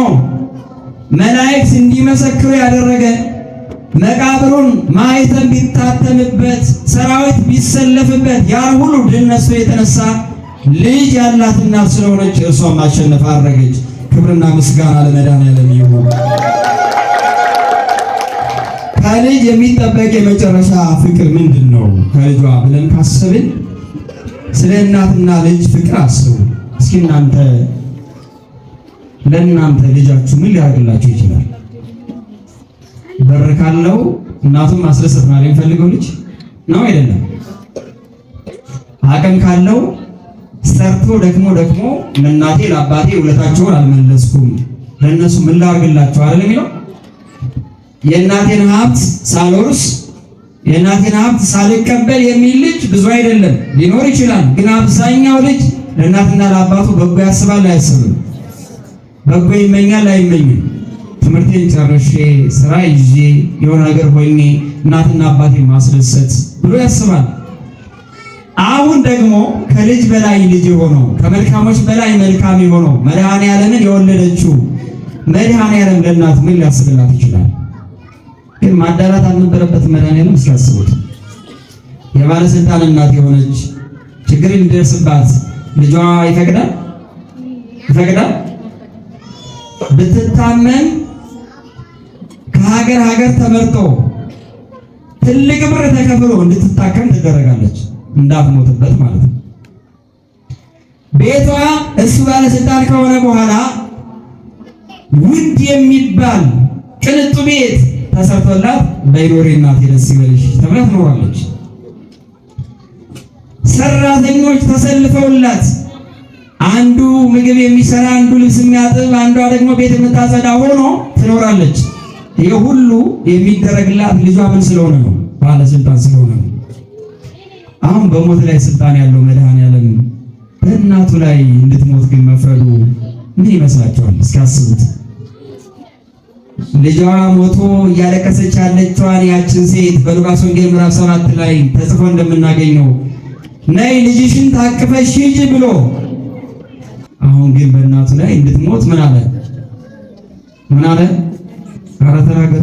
መላእክት እንዲመሰክሩ ያደረገ መቃብሩን ማኅተም ቢታተምበት ሰራዊት ቢሰለፍበት ያ ሁሉ ድል ነስቶ የተነሳ ልጅ ያላት እናት ስለሆነች እርሷም ማሸነፍ አረገች። ክብርና ምስጋና ለመድኃኔዓለም ይሁን። ከልጅ የሚጠበቅ የመጨረሻ ፍቅር ምንድን ነው ከልጇ ብለን ካሰብን ስለ እናትና ልጅ ፍቅር አስቡ እስኪ። እናንተ ለእናንተ ልጃችሁ ምን ሊያደርግላችሁ ይችላል? በር ካለው እናቱን ማስደሰት ነው የሚፈልገው ልጅ ነው አይደለም? አቅም ካለው ሰርቶ ደክሞ ለእናቴ ለአባቴ ውለታቸውን አልመለስኩም ለእነሱ ምን ላድርግላቸው አይደል የሚለው። የእናቴን ሀብት ሳልወርስ የእናቴን ሀብት ሳልቀበል የሚል ልጅ ብዙ አይደለም፣ ሊኖር ይችላል። ግን አብዛኛው ልጅ ለእናትና ለአባቱ በጎ ያስባል አያስብም? በጎ ይመኛል አይመኝም? ትምህርቴን ጨርሼ ስራ ይዤ የሆነ ነገር ሆኜ እናትና አባቴን ማስደሰት ብሎ ያስባል። አሁን ደግሞ ከልጅ በላይ ልጅ የሆነው ከመልካሞች በላይ መልካም የሆነው መድኃኔዓለምን የወለደችው መድኃኔዓለም ለእናቱ ምን ሊያስብላት ይችላል? ግን ማዳላት አልነበረበትም። መድኃኔዓለም እስኪያስቡት የባለስልጣን እናት የሆነች ችግር እንዲደርስባት ልጇ ይፈቅዳል? ብትታመም ከሀገር ተመርጦ ትልቅ ብር ተከፍሎ እንድትታከም ትደረጋለች፣ እንዳትሞትበት ማለት ነው። ቤቷ እሱ ባለስልጣን ከሆነ በኋላ ውድ የሚባል ቅንጡ ቤት ተሰርቶላት በይኖሬ እናቴ ደስ ይበልሽ ተብላ ትኖራለች። ሰራተኞች ተሰልፈውላት አንዱ ምግብ የሚሰራ፣ አንዱ ልብስ የሚያጥብ፣ አንዷ ደግሞ ቤት የምታጸዳ ሆኖ ትኖራለች። ይህ ሁሉ የሚደረግላት ልጇ ምን ስለሆነ ነው? ባለስልጣን ስለሆነ ነው። አሁን በሞት ላይ ስልጣን ያለው መድኃኔዓለም በእናቱ ላይ እንድትሞት ግን መፍረዱ ምን ይመስላችኋል? እስኪያስቡት። ልጇ ሞቶ እያለቀሰች ያለችዋን ያችን ሴት በሉቃስ ወንጌል ምዕራፍ 7 ላይ ተጽፎ እንደምናገኘው ነይ ልጅሽን ታቅፈሽ ሂጂ ብሎ፣ አሁን ግን በእናቱ ላይ እንድትሞት ምን አለ? ኧረ ተናገሩ።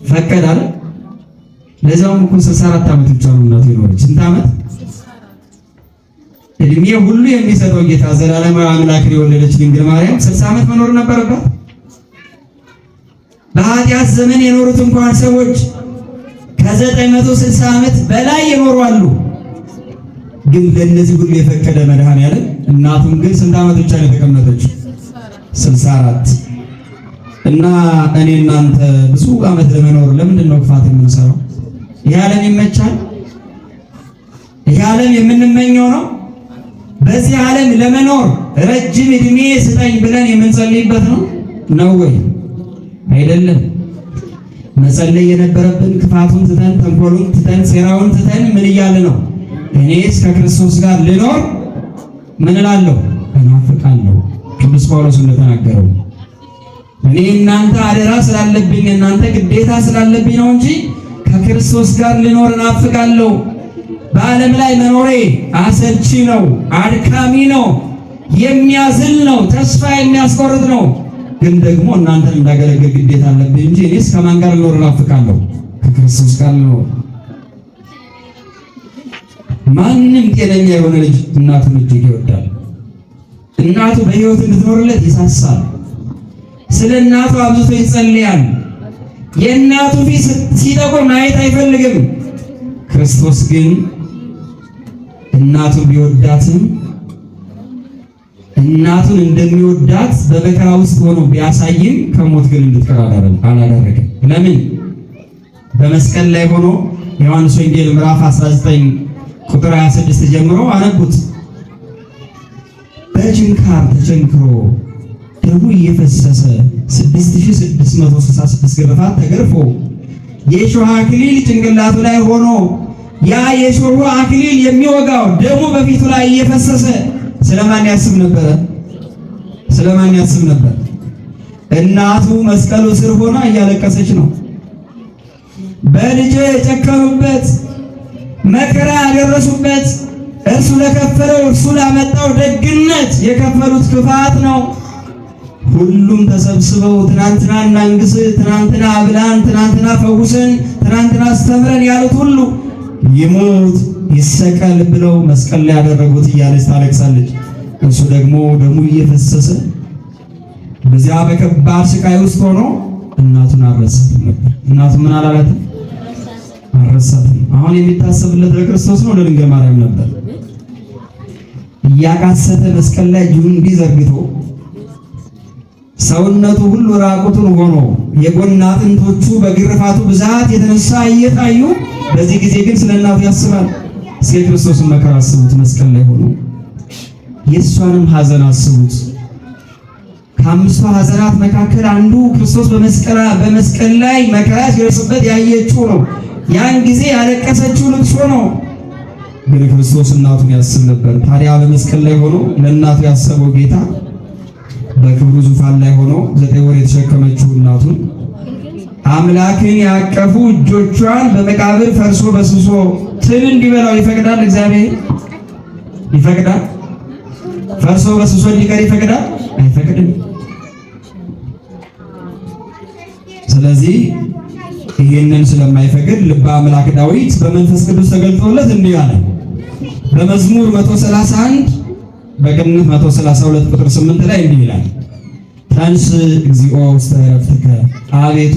ፈቀደ አለ። ለዛውም እኮ 64 ዓመት ብቻ ነው እናቱ የኖረች። ስንት ዓመት? እድሜ ሁሉ የሚሰጠው ጌታ ዘላለማዊ አምላክ የወለደች ድንግል ማርያም 60 ዓመት መኖር ነበረባት። በኃጢአት ዘመን የኖሩት እንኳን ሰዎች ከ960 ዓመት በላይ የኖሩ አሉ። ግን ለነዚህ ሁሉ የፈቀደ መድኃኔዓለም እናቱን ግን ስንት ዓመት ብቻ ነው የተቀመጠችው? 64። እና እኔ እናንተ ብዙ ዓመት ለመኖር ለምንድን ነው ክፋት የምንሰራው? ይህ ዓለም ይመቻል? ይህ ዓለም የምንመኘው ነው? በዚህ ዓለም ለመኖር ረጅም ዕድሜ ስጠኝ ብለን የምንጸልይበት ነው ወይ? አይደለም። መጸለይ የነበረብን ክፋቱን ትተን፣ ተንኮሉን ትተን፣ ሴራውን ትተን ምን እያለ ነው? እኔስ ከክርስቶስ ጋር ልኖር ምን እላለሁ? እናፍቃለሁ። ቅዱስ ጳውሎስ እንደተናገረው እኔ እናንተ አደራ ስላለብኝ እናንተ ግዴታ ስላለብኝ ነው እንጂ ከክርስቶስ ጋር ልኖር እናፍቃለሁ። በዓለም ላይ መኖሬ አሰልቺ ነው፣ አድካሚ ነው፣ የሚያዝል ነው፣ ተስፋ የሚያስቆርጥ ነው። ግን ደግሞ እናንተን እንዳገለግል ግዴታ አለብኝ እንጂ እኔስ ከማን ጋር ልኖር እናፍቃለሁ? ከክርስቶስ ጋር ልኖር። ማንም ጤነኛ የሆነ ልጅ እናቱን እጅግ ይወዳል። እናቱ በሕይወት እንድትኖርለት ይሳሳል። ስለ እናቱ አብዝቶ ይጸልያል። የእናቱ ፊት ሲጠቁር ማየት አይፈልግም። ክርስቶስ ግን እናቱን ቢወዳትም እናቱን እንደሚወዳት በመከራ ውስጥ ሆኖ ቢያሳይም ከሞት ግን እንድትቀር አላደረገም። ለምን? በመስቀል ላይ ሆኖ ዮሐንስ ወንጌል ምዕራፍ 19 ቁጥር 26 ጀምሮ አነቡት። በችንካር ተቸንክሮ ደሙ እየፈሰሰ 6666 ግርፋት ተገርፎ የእሾህ አክሊል ጭንቅላቱ ላይ ሆኖ ያ የእሾህ አክሊል የሚወጋው ደሙ በፊቱ ላይ እየፈሰሰ ስለማን ያስብ ነበረ? እናቱ መስቀሉ ስር ሆና እያለቀሰች ነው። በልጅ የጨከኑበት መከራ ያደረሱበት እርሱ ለከፈለው እርሱ ላመጣው ደግነት የከፈሉት ክፋት ነው። ሁሉም ተሰብስበው ትናንትና እናንግስ፣ ትናንትና አብላን፣ ትናንትና ፈውሰን፣ ትናንትና አስተምረን ያሉት ሁሉ ይሞት ይሰቀል ብለው መስቀል ላይ ያደረጉት እያለች ታለቅሳለች። እሱ ደግሞ ደሙ እየፈሰሰ በዚያ በከባድ ስቃይ ውስጥ ሆኖ እናቱን አልረሳትም ነበር። እናቱ ምን አላላትም? አልረሳትም። አሁን የሚታሰብለት ለክርስቶስ ነው ለድንግል ማርያም ነበር። እያቃሰተ መስቀል ላይ እጁን እንዲዘርግቶ ሰውነቱ ሁሉ ራቁቱን ሆኖ የጎን አጥንቶቹ በግርፋቱ ብዛት የተነሳ እየታዩ በዚህ ጊዜ ግን ስለ እናቱ ያስባል። እስከ ክርስቶስን መከራ አስቡት። መስቀል ላይ ሆኖ የእሷንም ሐዘን አስቡት። ከአምስቱ ሐዘናት መካከል አንዱ ክርስቶስ በመስቀል ላይ መከራ ሲደርስበት ያየችው ነው። ያን ጊዜ ያለቀሰችው ልቅሶ ነው። ግን ክርስቶስ እናቱን ያስብ ነበር። ታዲያ በመስቀል ላይ ሆኖ ለእናቱ ያሰበው ጌታ በክብሩ ዙፋን ላይ ሆኖ 9 ወር የተሸከመችው እናቱን አምላክን ያቀፉ እጆቿን በመቃብር ፈርሶ በስብሶ ትል እንዲበላው ይፈቅዳል? እግዚአብሔር ይፈቅዳል? ፈርሶ በስብሶ እንዲቀር ይፈቅዳል? አይፈቅድም። ስለዚህ ይህንን ስለማይፈቅድ ልበ አምላክ ዳዊት በመንፈስ ቅዱስ ተገልጦለት እንዲህ አለ። በመዝሙር 131 በቅንፍ 132 ቁጥር 8 ላይ እንዲህ ይላል፣ ተንስ እግዚኦ ውስተ ዕረፍትከ፣ አቤቱ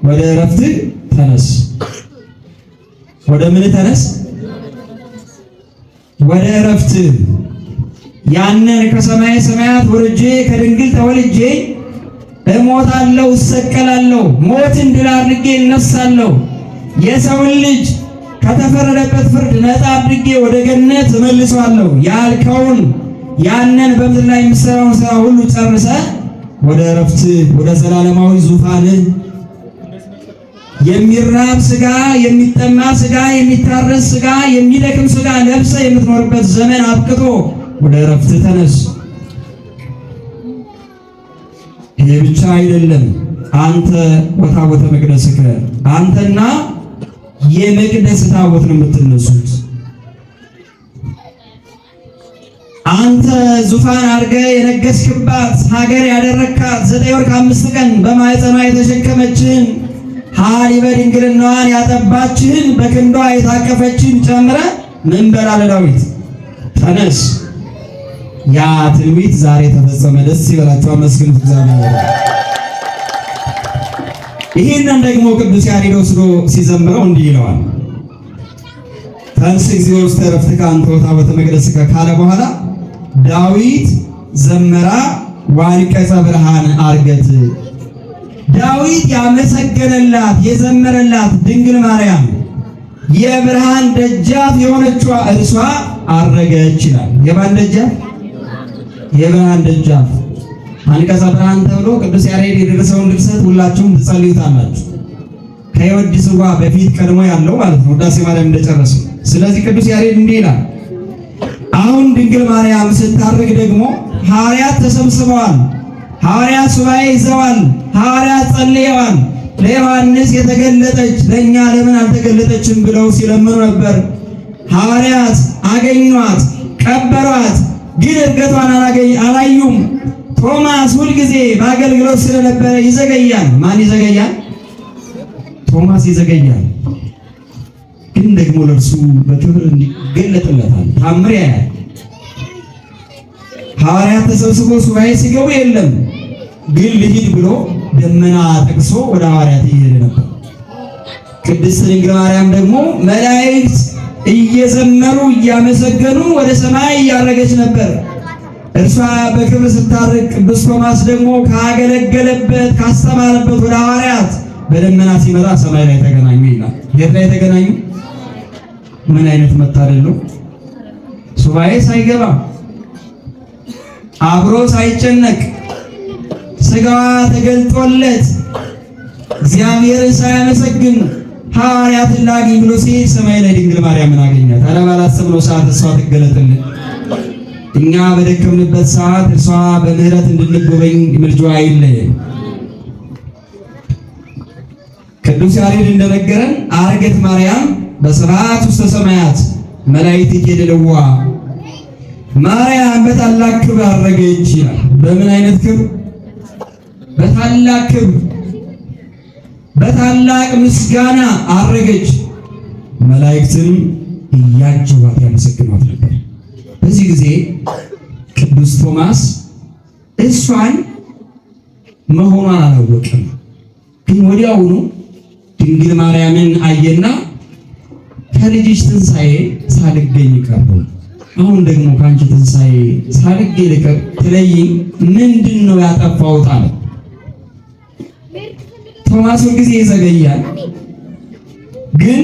ወደ ዕረፍትህ ተነስ። ወደ ምን ተነስ? ወደ ዕረፍትህ። ያንን ከሰማይ ሰማያት ወርጄ ከድንግል ተወልጄ እሞታለሁ፣ እሰቀላለሁ፣ ሞትን ድል አድርጌ እነሳለሁ፣ የሰውን ልጅ ከተፈረደበት ፍርድ ነፃ አድርጌ ወደ ገነት እመልሰዋለሁ ያልከውን ያንን በምድር ላይ የሚሰራውን ስራ ሁሉ ጨርሰ ወደ ዕረፍት ወደ ዘላለማዊ ዙፋን የሚራብ ስጋ፣ የሚጠማ ስጋ፣ የሚታረስ ስጋ፣ የሚደክም ስጋ ለብሰ የምትኖርበት ዘመን አብቅቶ ወደ ዕረፍት ተነስ። ይሄ ብቻ አይደለም። አንተ ወታቦተ መቅደስከ፣ አንተና የመቅደስ ታቦት ነው የምትነሱት። አንተ ዙፋን አድርገህ የነገስክባት ሀገር ያደረካት 9 ወር ከ5 ቀን በማኅፀኗ የተሸከመችን ሀሊበ ድንግልናዋን ያጠባችህን በክንዷ የታቀፈችን ጨምረህ ምን በል አለ ዳዊት? ተነስ። ያ ትንቢት ዛሬ ተፈጸመ። ደስ ይበላችሁ፣ አመስግኑት እግዚአብሔር። ይህንን ደግሞ ቅዱስ ያሬድ ወስዶ ሲዘምረው እንዲህ ይለዋል። ተንሥእ እግዚኦ ውስተ ዕረፍትከ አንተ ወታቦተ መቅደስከ ካለ በኋላ ዳዊት ዘመራ ወአንቀጸ ብርሃን አርገት። ዳዊት ያመሰገነላት የዘመረላት ድንግል ማርያም የብርሃን ደጃፍ የሆነችዋ እርሷ አረገች ይላል። የማን ደጃፍ? የብርሃን ደጃፍ። አንቀጸ ብርሃን ተብሎ ቅዱስ ያሬድ የደረሰውን ድርሰት ሁላችሁም ትጸልዩታላችሁ። ከየወዲስዋ በፊት ቀድሞ ያለው ማለት ነው፣ ውዳሴ ማርያም እንደጨረሰ። ስለዚህ ቅዱስ ያሬድ እንዲህ ይላል። አሁን ድንግል ማርያም ስታርግ ደግሞ ሐዋርያት ተሰብስበዋል፣ ሐዋርያት ሱባኤ ይዘዋል፣ ሐዋርያት ጸልየዋል። ለዮሐንስ የተገለጠች ለእኛ ለምን አልተገለጠችም ብለው ሲለምኑ ነበር። ሐዋርያት አገኟት፣ ቀበሯት፣ ግን እርገቷን አላዩም። ቶማስ ሁልጊዜ በአገልግሎት ስለነበረ ይዘገያል። ማን ይዘገያል? ቶማስ ይዘገያል። ግን ደግሞ ለእርሱ በክብር እንዲገለጥለታል፣ ታምር ያያል። ሐዋርያት ተሰብስበው ሱባኤ ሲገቡ የለም፣ ግን ልሂድ ብሎ ደመና ጠቅሶ ወደ ሐዋርያት እየሄደ ነበር። ቅድስት ድንግል ማርያም ደግሞ መላእክት እየዘመሩ እያመሰገኑ ወደ ሰማይ እያረገች ነበር። እርሷ በክብር ስታርቅ፣ ቅዱስ ቶማስ ደግሞ ካገለገለበት ካስተማረበት ወደ ሐዋርያት በደመና ሲመጣ ሰማይ ላይ ተገናኙ ይላል። የት ላይ ተገናኙ? ምን አይነት መታደል ነው! ሱባኤ ሳይገባ አብሮ ሳይጨነቅ ስጋዋ ተገልጦለት እግዚአብሔርን ሳያመሰግን ሐዋርያትን ላግኝ ብሎ ሲሄድ ሰማይ ላይ ድንግል ማርያምን አገኛት። ኧረ ባላሰብነው ሰዓት እሷ ትገለጥልን። እኛ በደከምንበት ሰዓት እርሷ በምህረት እንድንጎበኝ ምልጃዋ አይለየን። ቅዱስ ያሬድ እንደነገረን አረገት ማርያም በስብሐት ውስተ ሰማያት መላእክት ይኬድልዋ። ማርያም በታላቅ ክብር አረገች ይላል። በምን አይነት ክብር? በታላቅ ክብር፣ በታላቅ ምስጋና አረገች። መላእክትም እያጀቧት ያመሰግኗት ነበር። በዚህ ጊዜ ቅዱስ ቶማስ እሷን መሆኗን አላወቅም። ግን ወዲያውኑ ድንግል ማርያምን አየና ከልጅሽ ትንሣኤ ሳልገኝ ቀረሁ፣ አሁን ደግሞ ካንቺ ትንሣኤ ሳልጌ ልቀር ትለይኝ ምንድን ነው ያጠፋሁት አለ። ቶማስ ሁልጊዜ ይዘገያል፣ ግን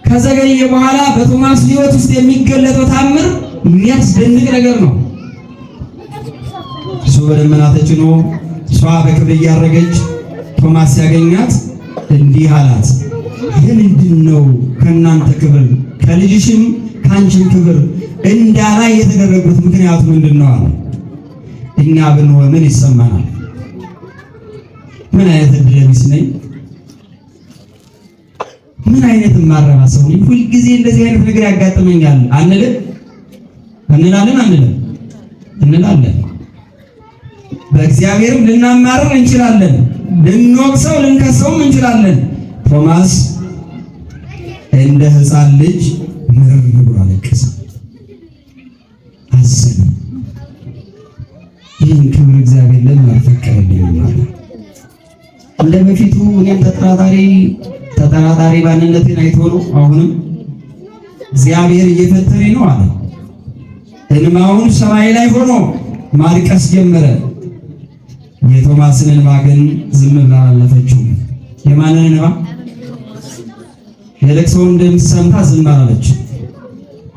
ከዘገየ በኋላ በቶማስ ሕይወት ውስጥ የሚገለጠው ታምር የሚያስደንቅ ነገር ነው። እሱ በደመና ተጭኖ እሷ በክብር እያረገች ቶማስ ሲያገኛት እንዲህ አላት፣ ለምንድን ነው ከእናንተ ክብር ከልጅሽም ከአንቺም ክብር እንዳላይ የተደረጉት ምክንያቱ ምንድን ነው አለ። እኛ ብንሆን ምን ይሰማናል? ምን አይነት ዕድለ ቢስ ነኝ? ምን አይነት ማረባ ሰው ነኝ? ሁልጊዜ እንደዚህ አይነት ነገር ያጋጥመኛል አንልም? እንላለን። በእግዚአብሔርም ልናማርር እንችላለን፣ ልንወቅሰው ልንከሰውም እንችላለን። ቶማስ እንደ ሕፃን ልጅ ምርር ብሎ አለቀሰ፣ አዘነ። ይህን ክብር እግዚአብሔር ለምን አልፈቀደልኝም አለ። እንደ በፊቱ እኔም ተጠራጣሪ ማንነቴን አይቶ ነው አሁንም እግዚአብሔር እየፈተነኝ ነው አለ። እንባውን ሰማይ ላይ ሆኖ ማልቀስ ጀመረ። የቶማስን እንባ ግን ዝም ብላ አላለፈችው። የማንን እንባ? የለቅሶውን ድምፅ ሰምታ ዝም አላለች።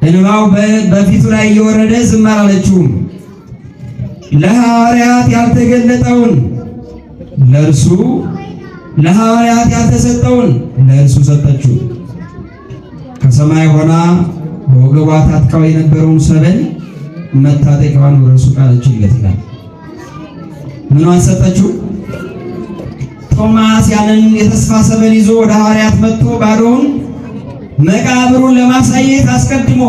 እንባው በፊቱ ላይ እየወረደ ዝም አላለችውም። ለሐዋርያት ያልተገለጠውን ለእርሱ፣ ለሐዋርያት ያልተሰጠውን ለእርሱ ሰጠችው። ከሰማይ ሆና በወገቧ ታጥቀው የነበረውን ሰበን መታጠቂያዋን ወደ እርሱ ጣለችለት ይላል። ምኗን ሰጠችው? ቶማስ ያንን የተስፋ ሰበን ይዞ ወደ ሐዋርያት መጥቶ ባዶውን መቃብሩን ለማሳየት አስቀድሞ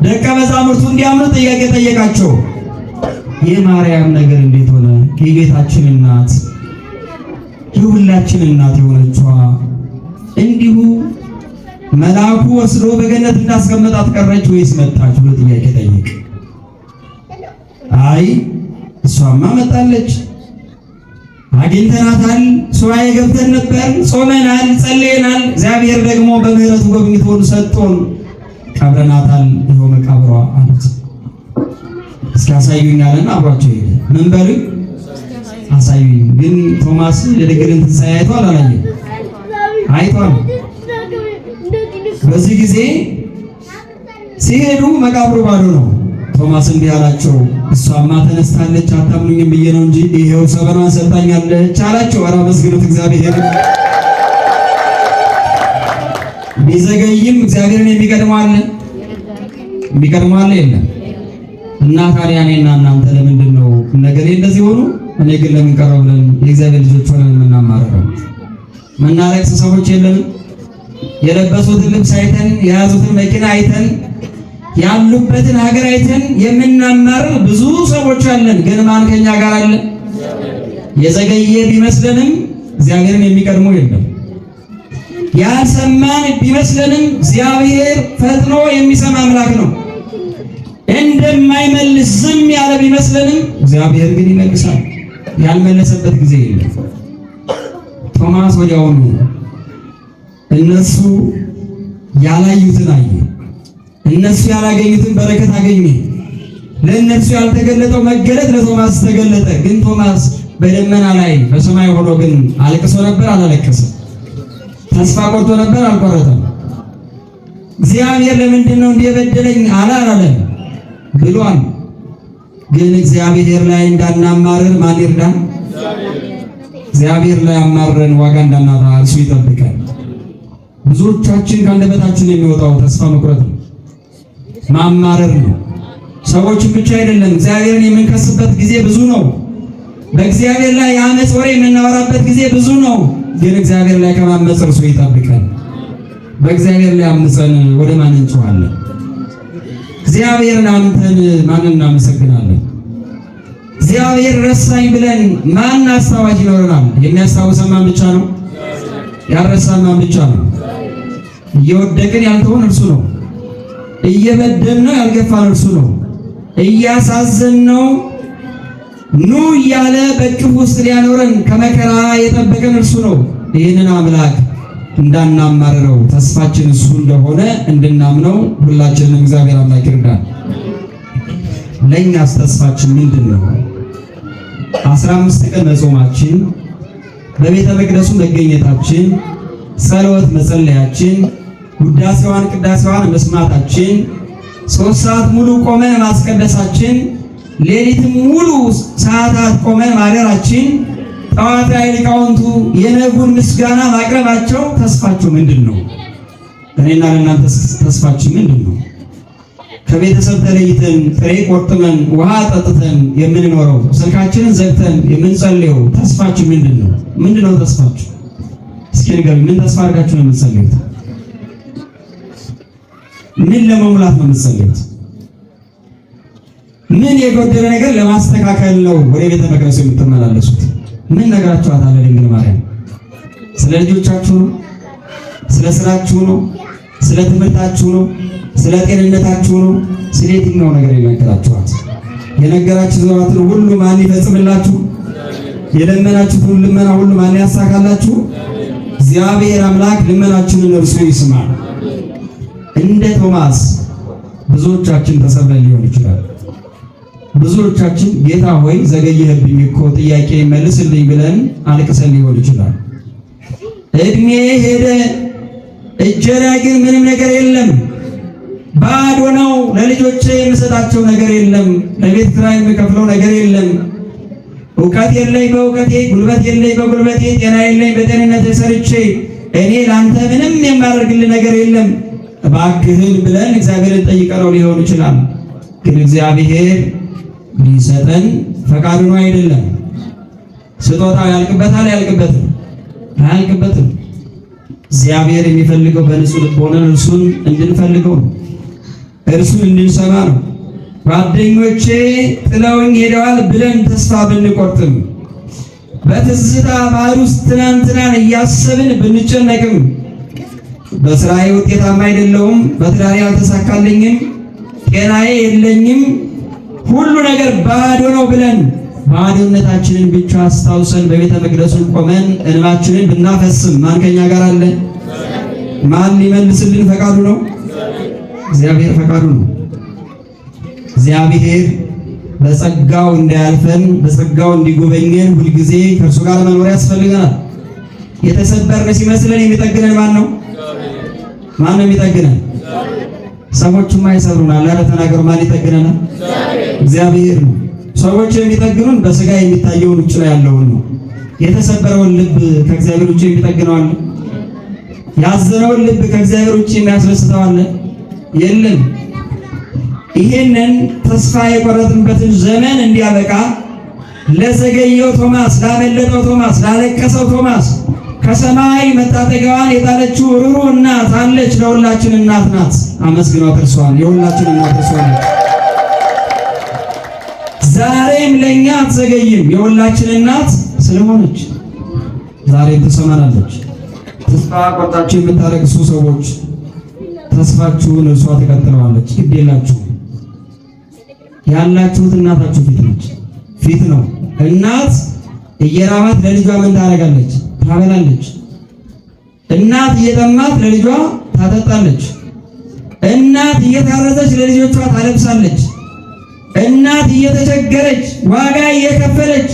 ደቀ መዛሙርቱ እንዲያምኑ ጥያቄ ጠየቃቸው። የማርያም ነገር እንዴት ሆነ? የጌታችን እናት የሁላችን እናት የሆነችዋ እንዲሁ መልአኩ ወስዶ በገነት እንዳስቀመጣት ቀረች ወይስ መጣች ብሎ ጥያቄ ጠየቅ። አይ እሷማ መጣለች፣ አግኝተናታል፣ ሱባኤ ገብተን ነበር፣ ጾመናል፣ ጸልየናል፣ እግዚአብሔር ደግሞ በምህረቱ ጎብኝቶን ሰጥቶን ቀብረናታል፣ ይኸው መቃብሯ አሉት። እስኪ አሳዩኝ አለና አብሯቸው ሄደ። ምን በሉኝ? አሳዩኝ። ግን ቶማስ የድንግልን ትንሣኤ አይቷል አላየም? አይቷል። በዚህ ጊዜ ሲሄዱ መቃብሩ ባዶ ነው። ቶማስ እንዲህ አላቸው፣ እሷማ ተነስታለች አታምኑኝም ብዬ ነው እንጂ ይሄው ሰበኗን ሰጥታኛለች አላቸው። ኧረ አመስግኑት እግዚአብሔር። ቢዘገይም እግዚአብሔርን የሚቀድመው አለ የለም። እና ታዲያ እኔና እናንተ ለምንድን ነው ነገሬ እንደዚህ ሆኑ እኔ ግን ለምን ቀረው ብለን የእግዚአብሔር ልጆች ሆነን የምናማረረው? መናለቅስ ሰዎች የለንም? የለበሱትን ልብስ አይተን የያዙትን መኪና አይተን ያሉበትን ሀገር አይተን የምናማርር ብዙ ሰዎች አለን። ግን ማን ከኛ ጋር አለ? የዘገየ ቢመስለንም እግዚአብሔርን የሚቀድመው የለም። ያልሰማን ቢመስለንም እግዚአብሔር ፈጥኖ የሚሰማ አምላክ ነው። እንደማይመልስ ዝም ያለ ቢመስለንም እግዚአብሔር ግን ይመልሳል። ያልመለሰበት ጊዜ የለም። ቶማስ ወዲያውኑ እነሱ ያላዩትን አየ፣ እነሱ ያላገኙትን በረከት አገኘ። ለእነሱ ያልተገለጠው መገለጥ ለቶማስ ተገለጠ። ግን ቶማስ በደመና ላይ በሰማይ ሆኖ ግን አልቅሶ ነበር? አላለቀሰም? ተስፋ ቆርጦ ነበር? አልቆረጠም? እግዚአብሔር ለምንድን ነው እንዲህ የበደለኝ አላለም ብሏል። ግን እግዚአብሔር ላይ እንዳናማርር ማን ይርዳን? እግዚአብሔር ላይ አማረን ዋጋ እንዳናጣ እርሱ ይጠብቃል። ብዙዎቻችን ከአንደበታችን የሚወጣው ተስፋ መቁረጥ ነው፣ ማማረር ነው። ሰዎችን ብቻ አይደለም እግዚአብሔርን የምንከስበት ጊዜ ብዙ ነው። በእግዚአብሔር ላይ የአመፅ ወሬ የምናወራበት ጊዜ ብዙ ነው። ግን እግዚአብሔር ላይ ከማመፅ እርሱ ይጠብቃል። በእግዚአብሔር ላይ አምፀን ወደ ማን እንጮኻለን? እግዚአብሔርን አንተን ማን እናመሰግናለን? እግዚአብሔር ረሳኝ ብለን ማን አስታዋሽ ይኖረናል? የሚያስታውሰን ማን ብቻ ነው? ያረሳን ማን ብቻ ነው? እየወደቅን ያልተውን እርሱ ነው። እየበደልነው ያልገፋን እርሱ ነው። እያሳዘንነው ኑ እያለ በእቅፍ ውስጥ ሊያኖረን ከመከራ የጠበቀን እርሱ ነው። ይህንን አምላክ እንዳናማርረው ተስፋችን እሱ እንደሆነ እንድናምነው ሁላችንም እግዚአብሔር አምላክ ይርዳን። ለእኛስ ተስፋችን ምንድን ነው? 15 ቀን መጾማችን፣ በቤተ መቅደሱ መገኘታችን፣ ጸሎት መጸለያችን፣ ውዳሴዋን ቅዳሴዋን መስማታችን፣ 3 ሰዓት ሙሉ ቆመን ማስቀደሳችን፣ ሌሊትም ሙሉ ሰዓታት ቆመን ማደራችን፣ ጠዋት ላይ ሊቃውንቱ የነጉን ምስጋና ማቅረባቸው ተስፋቸው ምንድን ነው? እኔና ለእናንተ ተስፋችን ምንድን ነው? ከቤተሰብ ተለይተን ጥሬ ቆርጥመን ውሃ ጠጥተን የምንኖረው ስልካችንን ዘግተን የምንጸልየው ተስፋችን ምንድን ነው? ምንድን ነው ተስፋችሁ? እስኪ ንገሩኝ። ምን ተስፋ አድርጋችሁ ነው የምትጸልዩት? ምን ለመሙላት ነው የምትጸልዩት? ምን የጎደለ ነገር ለማስተካከል ነው ወደ ቤተ መቅደሱ የምትመላለሱት? ምን ነገራችኋታል ድንግል ማርያም? ስለ ልጆቻችሁ ነው? ስለ ስራችሁ ነው? ስለ ትምህርታችሁ ነው? ስለ ጤንነታችሁ ነው? ስለ የትኛው ነገር የነገራችኋት? የነገራችኋትን ሁሉ ማን ይፈጽምላችሁ? የለመናችሁትን ልመና ሁሉ ማን ያሳካላችሁ? እግዚአብሔር አምላክ ልመናችንን እርሱ ይስማል። እንደ ቶማስ ብዙዎቻችን ተሰብረን ሊሆን ይችላል። ብዙዎቻችን ጌታ ሆይ ዘገየህብኝ እኮ ጥያቄ መልስልኝ ብለን አልቅሰን ሊሆን ይችላል። እድሜ ሄደ፣ እጄ ላይ ግን ምንም ነገር የለም፣ ባዶ ነው። ለልጆቼ የምሰጣቸው ነገር የለም፣ ለቤት ኪራይ የምከፍለው ነገር የለም፣ እውቀት የለኝ በእውቀቴ፣ ጉልበት የለኝ በጉልበቴ፣ ጤና የለኝ በጤንነቴ ሰርቼ እኔ ለአንተ ምንም የማደርግልህ ነገር የለም እባክህን ብለን እግዚአብሔርን ጠይቀነው ሊሆን ይችላል። ግን እግዚአብሔር ሊሰጠን ፈቃዱ ነው አይደለም። ስጦታው ያልቅበታል? አያልቅበትም። እግዚአብሔር የሚፈልገው በንጹህ ልብ ሆነን እርሱን እንድንፈልገው ነው፣ እርሱን እንድንሰማ ነው። ጓደኞቼ ጥለውኝ ሄደዋል ብለን ተስፋ ብንቆርጥም፣ በትዝታ ባህር ውስጥ ትናንትናን እያሰብን ብንጨነቅም፣ በስራዬ ውጤታማ አይደለሁም፣ በትዳሬ አልተሳካልኝም፣ ጤናዬ የለኝም፣ ሁሉ ነገር ባዶ ነው ብለን ባዶነታችንን ብቻ አስታውሰን በቤተ መቅደሱ ቆመን እንባችንን ብናፈስም ማን ከኛ ጋር አለ? ማን ሊመልስልን ፈቃዱ ነው? እግዚአብሔር ፈቃዱ ነው። እግዚአብሔር በጸጋው እንዳያልፈን በጸጋው እንዲጎበኘን ሁልጊዜ ከእርሱ ጋር መኖር ያስፈልገናል። የተሰበርን ሲመስለን የሚጠግነን ማን ነው? ማን ነው የሚጠግነን? ሰዎችማ ይሰብሩናል። ኧረ ተናገሩ። ማን ይጠግነናል? እግዚአብሔር ነው። ሰዎች የሚጠግኑን በስጋ የሚታየውን ውጭ ላይ ያለውን ነው። የተሰበረውን ልብ ከእግዚአብሔር ውጭ የሚጠግነው አለ? ያዘነውን ልብ ከእግዚአብሔር ውጭ የሚያስደስተው አለ? የለም። ይሄንን ተስፋ የቆረጥንበትን ዘመን እንዲያበቃ ለዘገየው ቶማስ፣ ላመለጠው ቶማስ፣ ላለቀሰው ቶማስ ከሰማይ መታጠቂያዋን የጣለችው ሩሩ እናት አለች። ለሁላችን እናት ናት። አመስግኗት። እርሷን የሁላችን እናት እርሷ ናት። ዛሬም ለእኛ አትዘገይም። የሁላችን እናት ስለሆነች ዛሬም ትሰማናለች። ተስፋ ቆርጣችሁ የምታለቅሱ ሰዎች ተስፋችሁን እርሷ ትቀጥለዋለች። ግድ የላችሁም። ያላችሁት እናታችሁ ፊት ነች። ፊት ነው። እናት እየራባት ለልጇ ምን ታደርጋለች? ታበላለች። እናት እየጠማት ለልጇ ታጠጣለች። እናት እየታረዘች ለልጆቿ ታለብሳለች። እናት እየተቸገረች ዋጋ እየከፈለች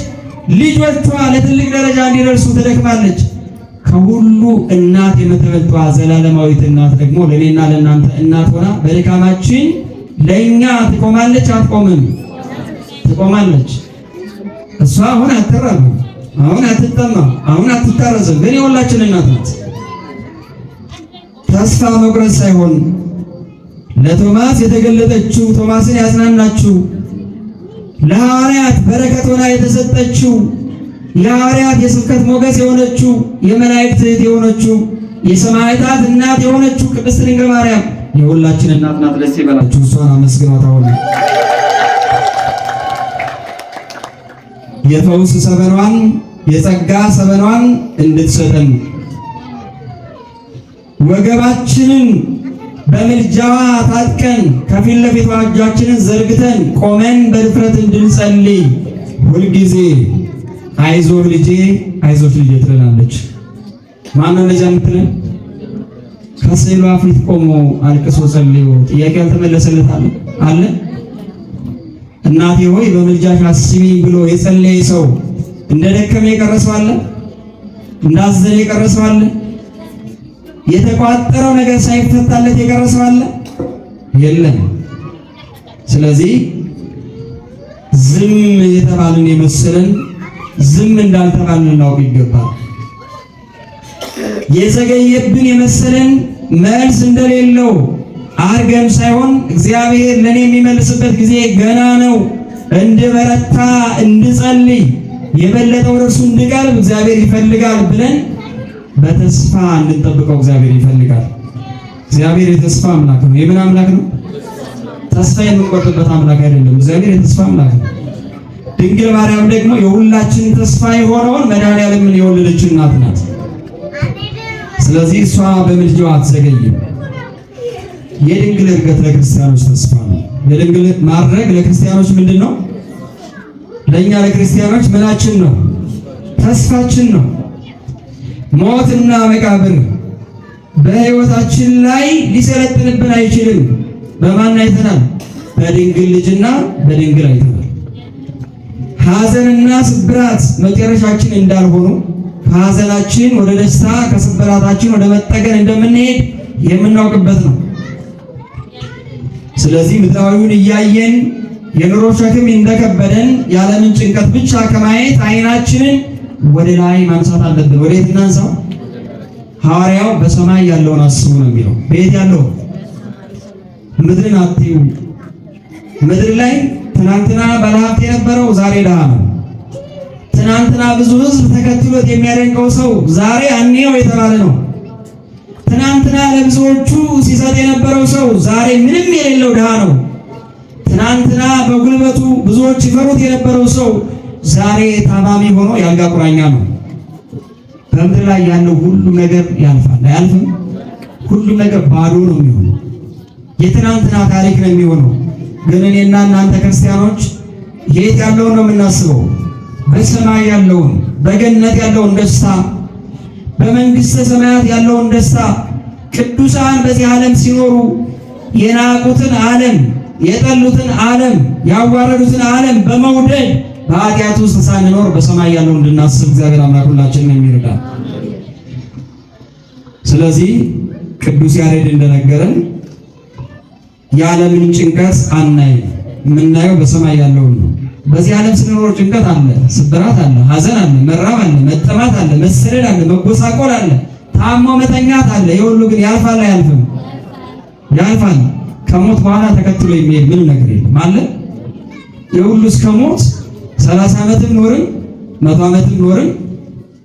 ልጆቿ ለትልቅ ደረጃ እንዲደርሱ ትደክማለች። ከሁሉ እናት የምትበልጧ ዘላለማዊት እናት ደግሞ ለኔና ለእናንተ እናት ሆና በድካማችን ለኛ ትቆማለች። አትቆምም? ትቆማለች። እሷ አሁን አትራብም፣ አሁን አትጠማም፣ አሁን አትታረዝም፣ ግን የሁላችን እናት ናት። ተስፋ መቁረጥ ሳይሆን ለቶማስ የተገለጠችው ቶማስን ያጽናናችው ለሐዋርያት በረከት ሆና የተሰጠችው የሐዋርያት የስብከት ሞገስ የሆነችው የመላእክት እህት የሆነችው የሰማዕታት እናት የሆነችው ቅድስት ድንግል ማርያም የሁላችን እናት ናት። ደስ ይበላችሁ። እሷን አመስግኗት። አሁን የፈውስ ሰበኗን የጸጋ ሰበኗን እንድትሰጠን ወገባችንን በምልጃዋ ታጥቀን ከፊት ለፊቷ እጃችንን ዘርግተን ቆመን በድፍረት እንድንጸልይ ሁልጊዜ አይዞህ ልጄ አይዞሽ ልጄ ትለናለች። ማነው እንደዚያ የምትለን? ከስዕሏ ፊት ቆሞ አልቅሶ ጸልዮ ጥያቄ ያልተመለሰለት አለ? እናቴ ሆይ በምልጃሽ አስቢኝ ብሎ የጸለየ ሰው እንደደከመ የቀረሰው አለ? እንዳዘነ የቀረሰው አለ? የተቋጠረው ነገር ሳይፈታለት የቀረሰው አለ? የለም። ስለዚህ ዝም የተባልን የመሰለን ዝም እንዳልተባልን እናውቅ ይገባል። የዘገየብን የመሰለን መልስ እንደሌለው አርገን ሳይሆን እግዚአብሔር ለኔ የሚመልስበት ጊዜ ገና ነው፣ እንድበረታ እንድጸልይ የበለጠ ወደ እርሱ እንድቀርብ እግዚአብሔር ይፈልጋል ብለን በተስፋ እንድንጠብቀው እግዚአብሔር ይፈልጋል። እግዚአብሔር የተስፋ አምላክ ነው። የምን አምላክ ነው? ተስፋ የምንቆርጥበት አምላክ አይደለም። እግዚአብሔር የተስፋ አምላክ ነው። ድንግል ማርያም ደግሞ የሁላችን ተስፋ የሆነውን መድኃኒዓለምን የወለደች እናት ናት። ስለዚህ እሷ በምልጃዋ አትዘገይም። የድንግል እርገት ለክርስቲያኖች ተስፋ ነው። የድንግል ማድረግ ለክርስቲያኖች ምንድን ነው? ለእኛ ለክርስቲያኖች ምናችን ነው? ተስፋችን ነው። ሞትና መቃብር በሕይወታችን ላይ ሊሰለጥንብን አይችልም። በማን አይተናል? በድንግል ልጅና በድንግል አይተናል። ሐዘንና ስብራት መጨረሻችን እንዳልሆኑ ከሐዘናችን ወደ ደስታ ከስብራታችን ወደ መጠገን እንደምንሄድ የምናውቅበት ነው። ስለዚህ ምድራዊውን እያየን የኑሮ ሸክም እንደከበደን ያለምን ጭንቀት ብቻ ከማየት ዓይናችንን ወደ ላይ ማንሳት አለብን። ወዴት እናንሳው? ሐዋርያው በሰማይ ያለውን አስቡ ነው የሚለው። በየት ያለው? ምድርን አትዩ። ምድር ላይ ትናንትና ባለሀብት የነበረው ዛሬ ድሃ ነው። ትናንትና ብዙ ሕዝብ ተከትሎት የሚያደንቀው ሰው ዛሬ አንየው የተባለ ነው። ትናንትና ለብዙዎቹ ሲሰጥ የነበረው ሰው ዛሬ ምንም የሌለው ድሃ ነው። ትናንትና በጉልበቱ ብዙዎች ይፈሩት የነበረው ሰው ዛሬ ታማሚ ሆኖ ያልጋ ቁራኛ ነው። በምድር ላይ ያለው ሁሉም ነገር ያልፋል። አያልፍም? ሁሉም ነገር ባዶ ነው የሚሆነው። የትናንትና ታሪክ ነው የሚሆነው። ግን እኔና እናንተ ክርስቲያኖች የት ያለውን ነው የምናስበው? በሰማይ ያለውን፣ በገነት ያለውን ደስታ፣ በመንግስተ ሰማያት ያለውን ደስታ። ቅዱሳን በዚህ ዓለም ሲኖሩ የናቁትን ዓለም፣ የጠሉትን ዓለም፣ ያዋረዱትን ዓለም በመውደድ በኃጢአት ውስጥ ሳንኖር በሰማይ ያለውን እንድናስብ እግዚአብሔር አምላክ ሁላችንን የሚረዳ። ስለዚህ ቅዱስ ያሬድ እንደነገረን የዓለምን ጭንቀት አናይም፣ የምናየው በሰማይ ያለውን ነው። በዚህ ዓለም ስንኖር ጭንቀት አለ፣ ስብራት አለ፣ ሐዘን አለ፣ መራብ አለ፣ መጠማት አለ፣ መሰደድ አለ፣ መጎሳቆል አለ፣ ታሞ መተኛት አለ። የሁሉ ግን ያልፋል አያልፍም? ያልፋል። ከሞት በኋላ ተከትሎ የሚሄድ ምንም ነገር የለም አለ። የሁሉ እስከ ሞት 30 ዓመትም ኖርን 100 ዓመትም ኖርን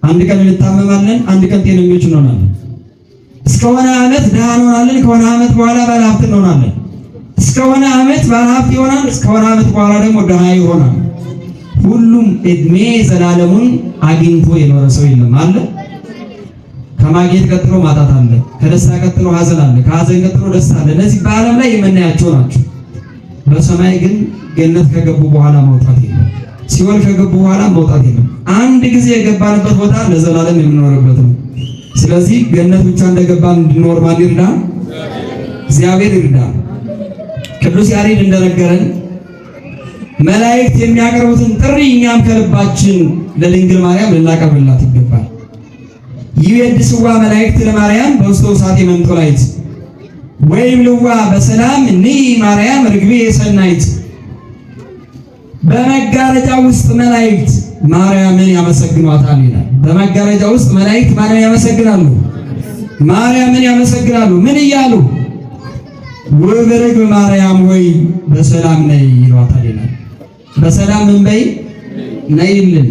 አንድ ቀን እንታመማለን፣ አንድ ቀን ጤነኞች እንሆናለን። እስከሆነ ዓመት ድሃ እንሆናለን፣ ከሆነ ዓመት በኋላ ባለሀብት እንሆናለን። እስከሆነ ዓመት ባለሀብት ይሆናል፣ እስከሆነ ዓመት በኋላ ደግሞ ድሃ ይሆናል። ሁሉም እድሜ ዘላለሙን አግኝቶ የኖረ ሰው የለም አለ። ከማግኘት ቀጥሎ ማጣት አለ፣ ከደስታ ቀጥሎ ሐዘን አለ፣ ከሐዘን ቀጥሎ ደስታ አለ። እነዚህ በዓለም ላይ የምናያቸው ናቸው። በሰማይ ግን ገነት ከገቡ በኋላ መውጣት የለም፣ ሲኦል ከገቡ በኋላ መውጣት የለም። አንድ ጊዜ የገባንበት ቦታ ለዘላለም የምንኖርበት ነው። ስለዚህ ገነት ብቻ እንደገባን እንድንኖር ማን ይርዳ? እግዚአብሔር ይርዳ። ቅዱስ ያሬድ እንደነገረን መላእክት የሚያቀርቡትን ጥሪ እኛም ከልባችን ለድንግል ማርያም ልናቀርብላት ይገባል። ይዌድስዋ መላእክት ለማርያም በውስተ ውሳጤ መንጦላይት ወይም ልዋ በሰላም ንኢ ማርያም ርግቤ ሰናይት። በመጋረጃ ውስጥ መላእክት ማርያምን ያመሰግኗታል ይላል። በመጋረጃ ውስጥ መላእክት ማርያምን ያመሰግናሉ፣ ማርያምን ያመሰግናሉ። ምን እያሉ? ውብ ርግብ ማርያም ሆይ በሰላም ነይ ይሏታል ይላል። በሰላም ምን በይ? ነይልን።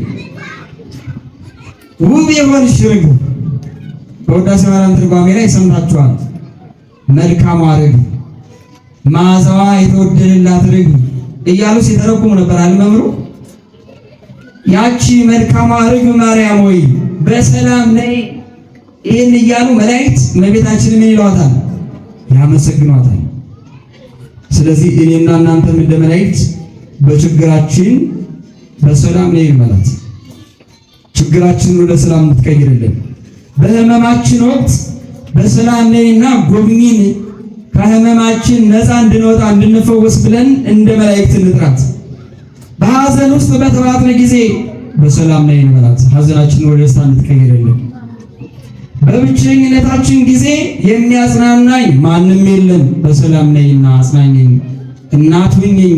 ውብ የሆንሽ ርግብ በውዳሴ ማርያም ትርጓሜ ላይ ሰምታችኋል። መልካሟ ርግብ፣ መዓዛዋ የተወደደላት ርግብ እያሉ ሲተረጉሙ ነበር አልመምሩ። ያቺ መልካሟ ርግብ ማርያም ሆይ በሰላም ነይ፣ ይህን እያሉ መላእክት እመቤታችንን ምን ይሏታል? ያመሰግኗታል። ስለዚህ እኔና እናንተም እንደ መላእክት በችግራችን በሰላም ነይ ማለት ችግራችንን ወደ ሰላም እንድትቀይርልን፣ በሕመማችን ወቅት በሰላም ነይና ጎብኚን፣ ከሕመማችን ነፃ እንድንወጣ እንድንፈወስ ብለን እንደ መላእክት እንጥራት። በሐዘን ውስጥ በተዋጥን ጊዜ በሰላም ነይ እንበላት፣ ሐዘናችንን ወደ ደስታ እንድትቀይርልን። በብቸኝነታችን ጊዜ የሚያጽናናኝ ማንም የለም፣ በሰላም ነይና አጽናኝኝ። እናት ሁኚኝ፣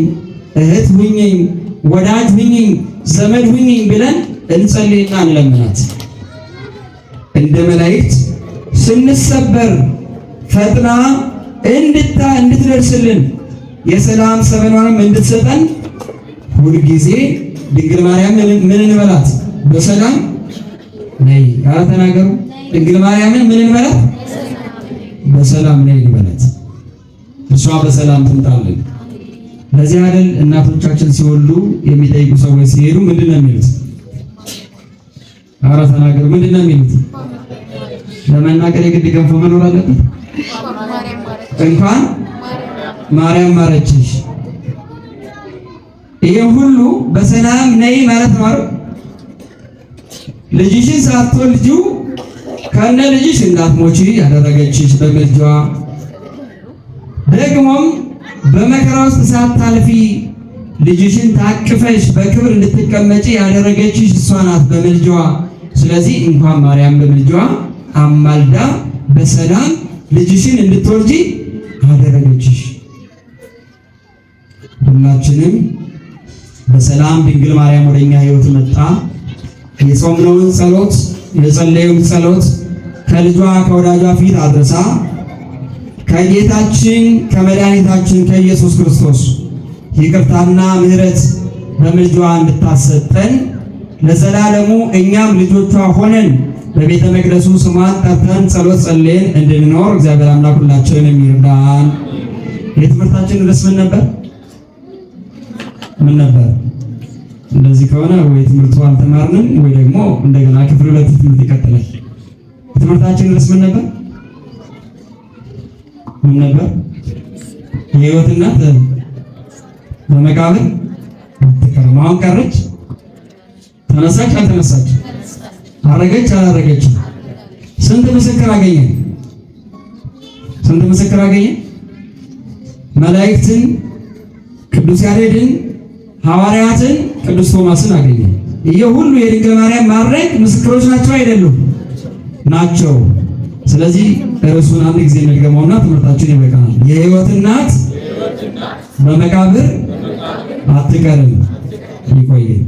እህት ሁኚኝ፣ ወዳጅ ሁኚኝ፣ ዘመድ ሁኚኝ ብለን እንጸልይና እንለምናት። እንደ መላእክት ስንሰበር ፈጥና እንድትደርስልን የሰላም ሰበኗንም እንድትሰጠን ሁልጊዜ ድንግል ማርያም ምን እንበላት? በሰላም ነይ። ኧረ ተናገሩ። ድንግል ማርያምን ምን እንበላት? በሰላም ነይ እንበላት። እሷ በሰላም ትምጣልን። ለዚህ አይደል እናቶቻችን ሲወልዱ የሚጠይቁ ሰዎች ሲሄዱ ምንድን ነው የሚሉት? ኧረ ተናገሩ። ምንድን ነው የሚሉት? ለመናገር የግድ ገንፎ መኖር አለበት? እንኳን ማርያም ማረችሽ። ይሄ ሁሉ በሰላም ነይ ማለት ነው። ልጅሽን ሳትወልጂው ከነ ልጅሽ እንዳትሞቺ ያደረገችሽ በምልጃዋ፣ ደግሞም በመከራ ውስጥ ሳታልፊ ልጅሽን ታቅፈሽ በክብር እንድትቀመጪ ያደረገችሽ እሷ ናት በምልጃዋ። ስለዚህ እንኳን ማርያም በምልጃዋ አማልዳ በሰላም ልጅሽን እንድትወልጂ አደረገችሽ። ሁላችንም በሰላም ድንግል ማርያም ወደኛ ሕይወት መጣ። የጾምነውን ጸሎት የጸለየውን ጸሎት ከልጇ ከወዳጇ ፊት አድርሳ ከጌታችን ከመድኃኒታችን ከኢየሱስ ክርስቶስ ይቅርታና ምሕረት በምልጃዋ እንድታሰጠን ለዘላለሙ እኛም ልጆቿ ሆነን በቤተ መቅደሱ ስሟን ጠርተን ጸሎት ጸልየን እንድንኖር እግዚአብሔር አምላክ ሁላችንን ይርዳን። የትምህርታችን ርዕስ ምን ነበር? ምን ነበር? እንደዚህ ከሆነ ወይ ትምህርቱ አልተማርንም ወይ ደግሞ እንደገና ክፍል 2 ትምህርት ይቀጥላል። የትምህርታችን ርዕስ ምን ነበር? ምን ነበር? የሕይወት እናት በመቃብር አትቀርም። አሁን ቀረች? ተነሳች? አልተነሳች? አረገች? አላረገች? ስንት ምስክር አገኘ? ስንት ምስክር አገኘ? መላእክትን፣ ቅዱስ ያሬድን፣ ሐዋርያትን፣ ቅዱስ ቶማስን አገኘ። ይሄ ሁሉ የድንግል ማርያም ማድረግ ምስክሮች ናቸው አይደሉም? ናቸው። ስለዚህ ርዕሱን አንድ ጊዜ እንድገመውና ትምህርታችን ይበቃናል። የሕይወት እናት በመቃብር አትቀርም። ይቆየን።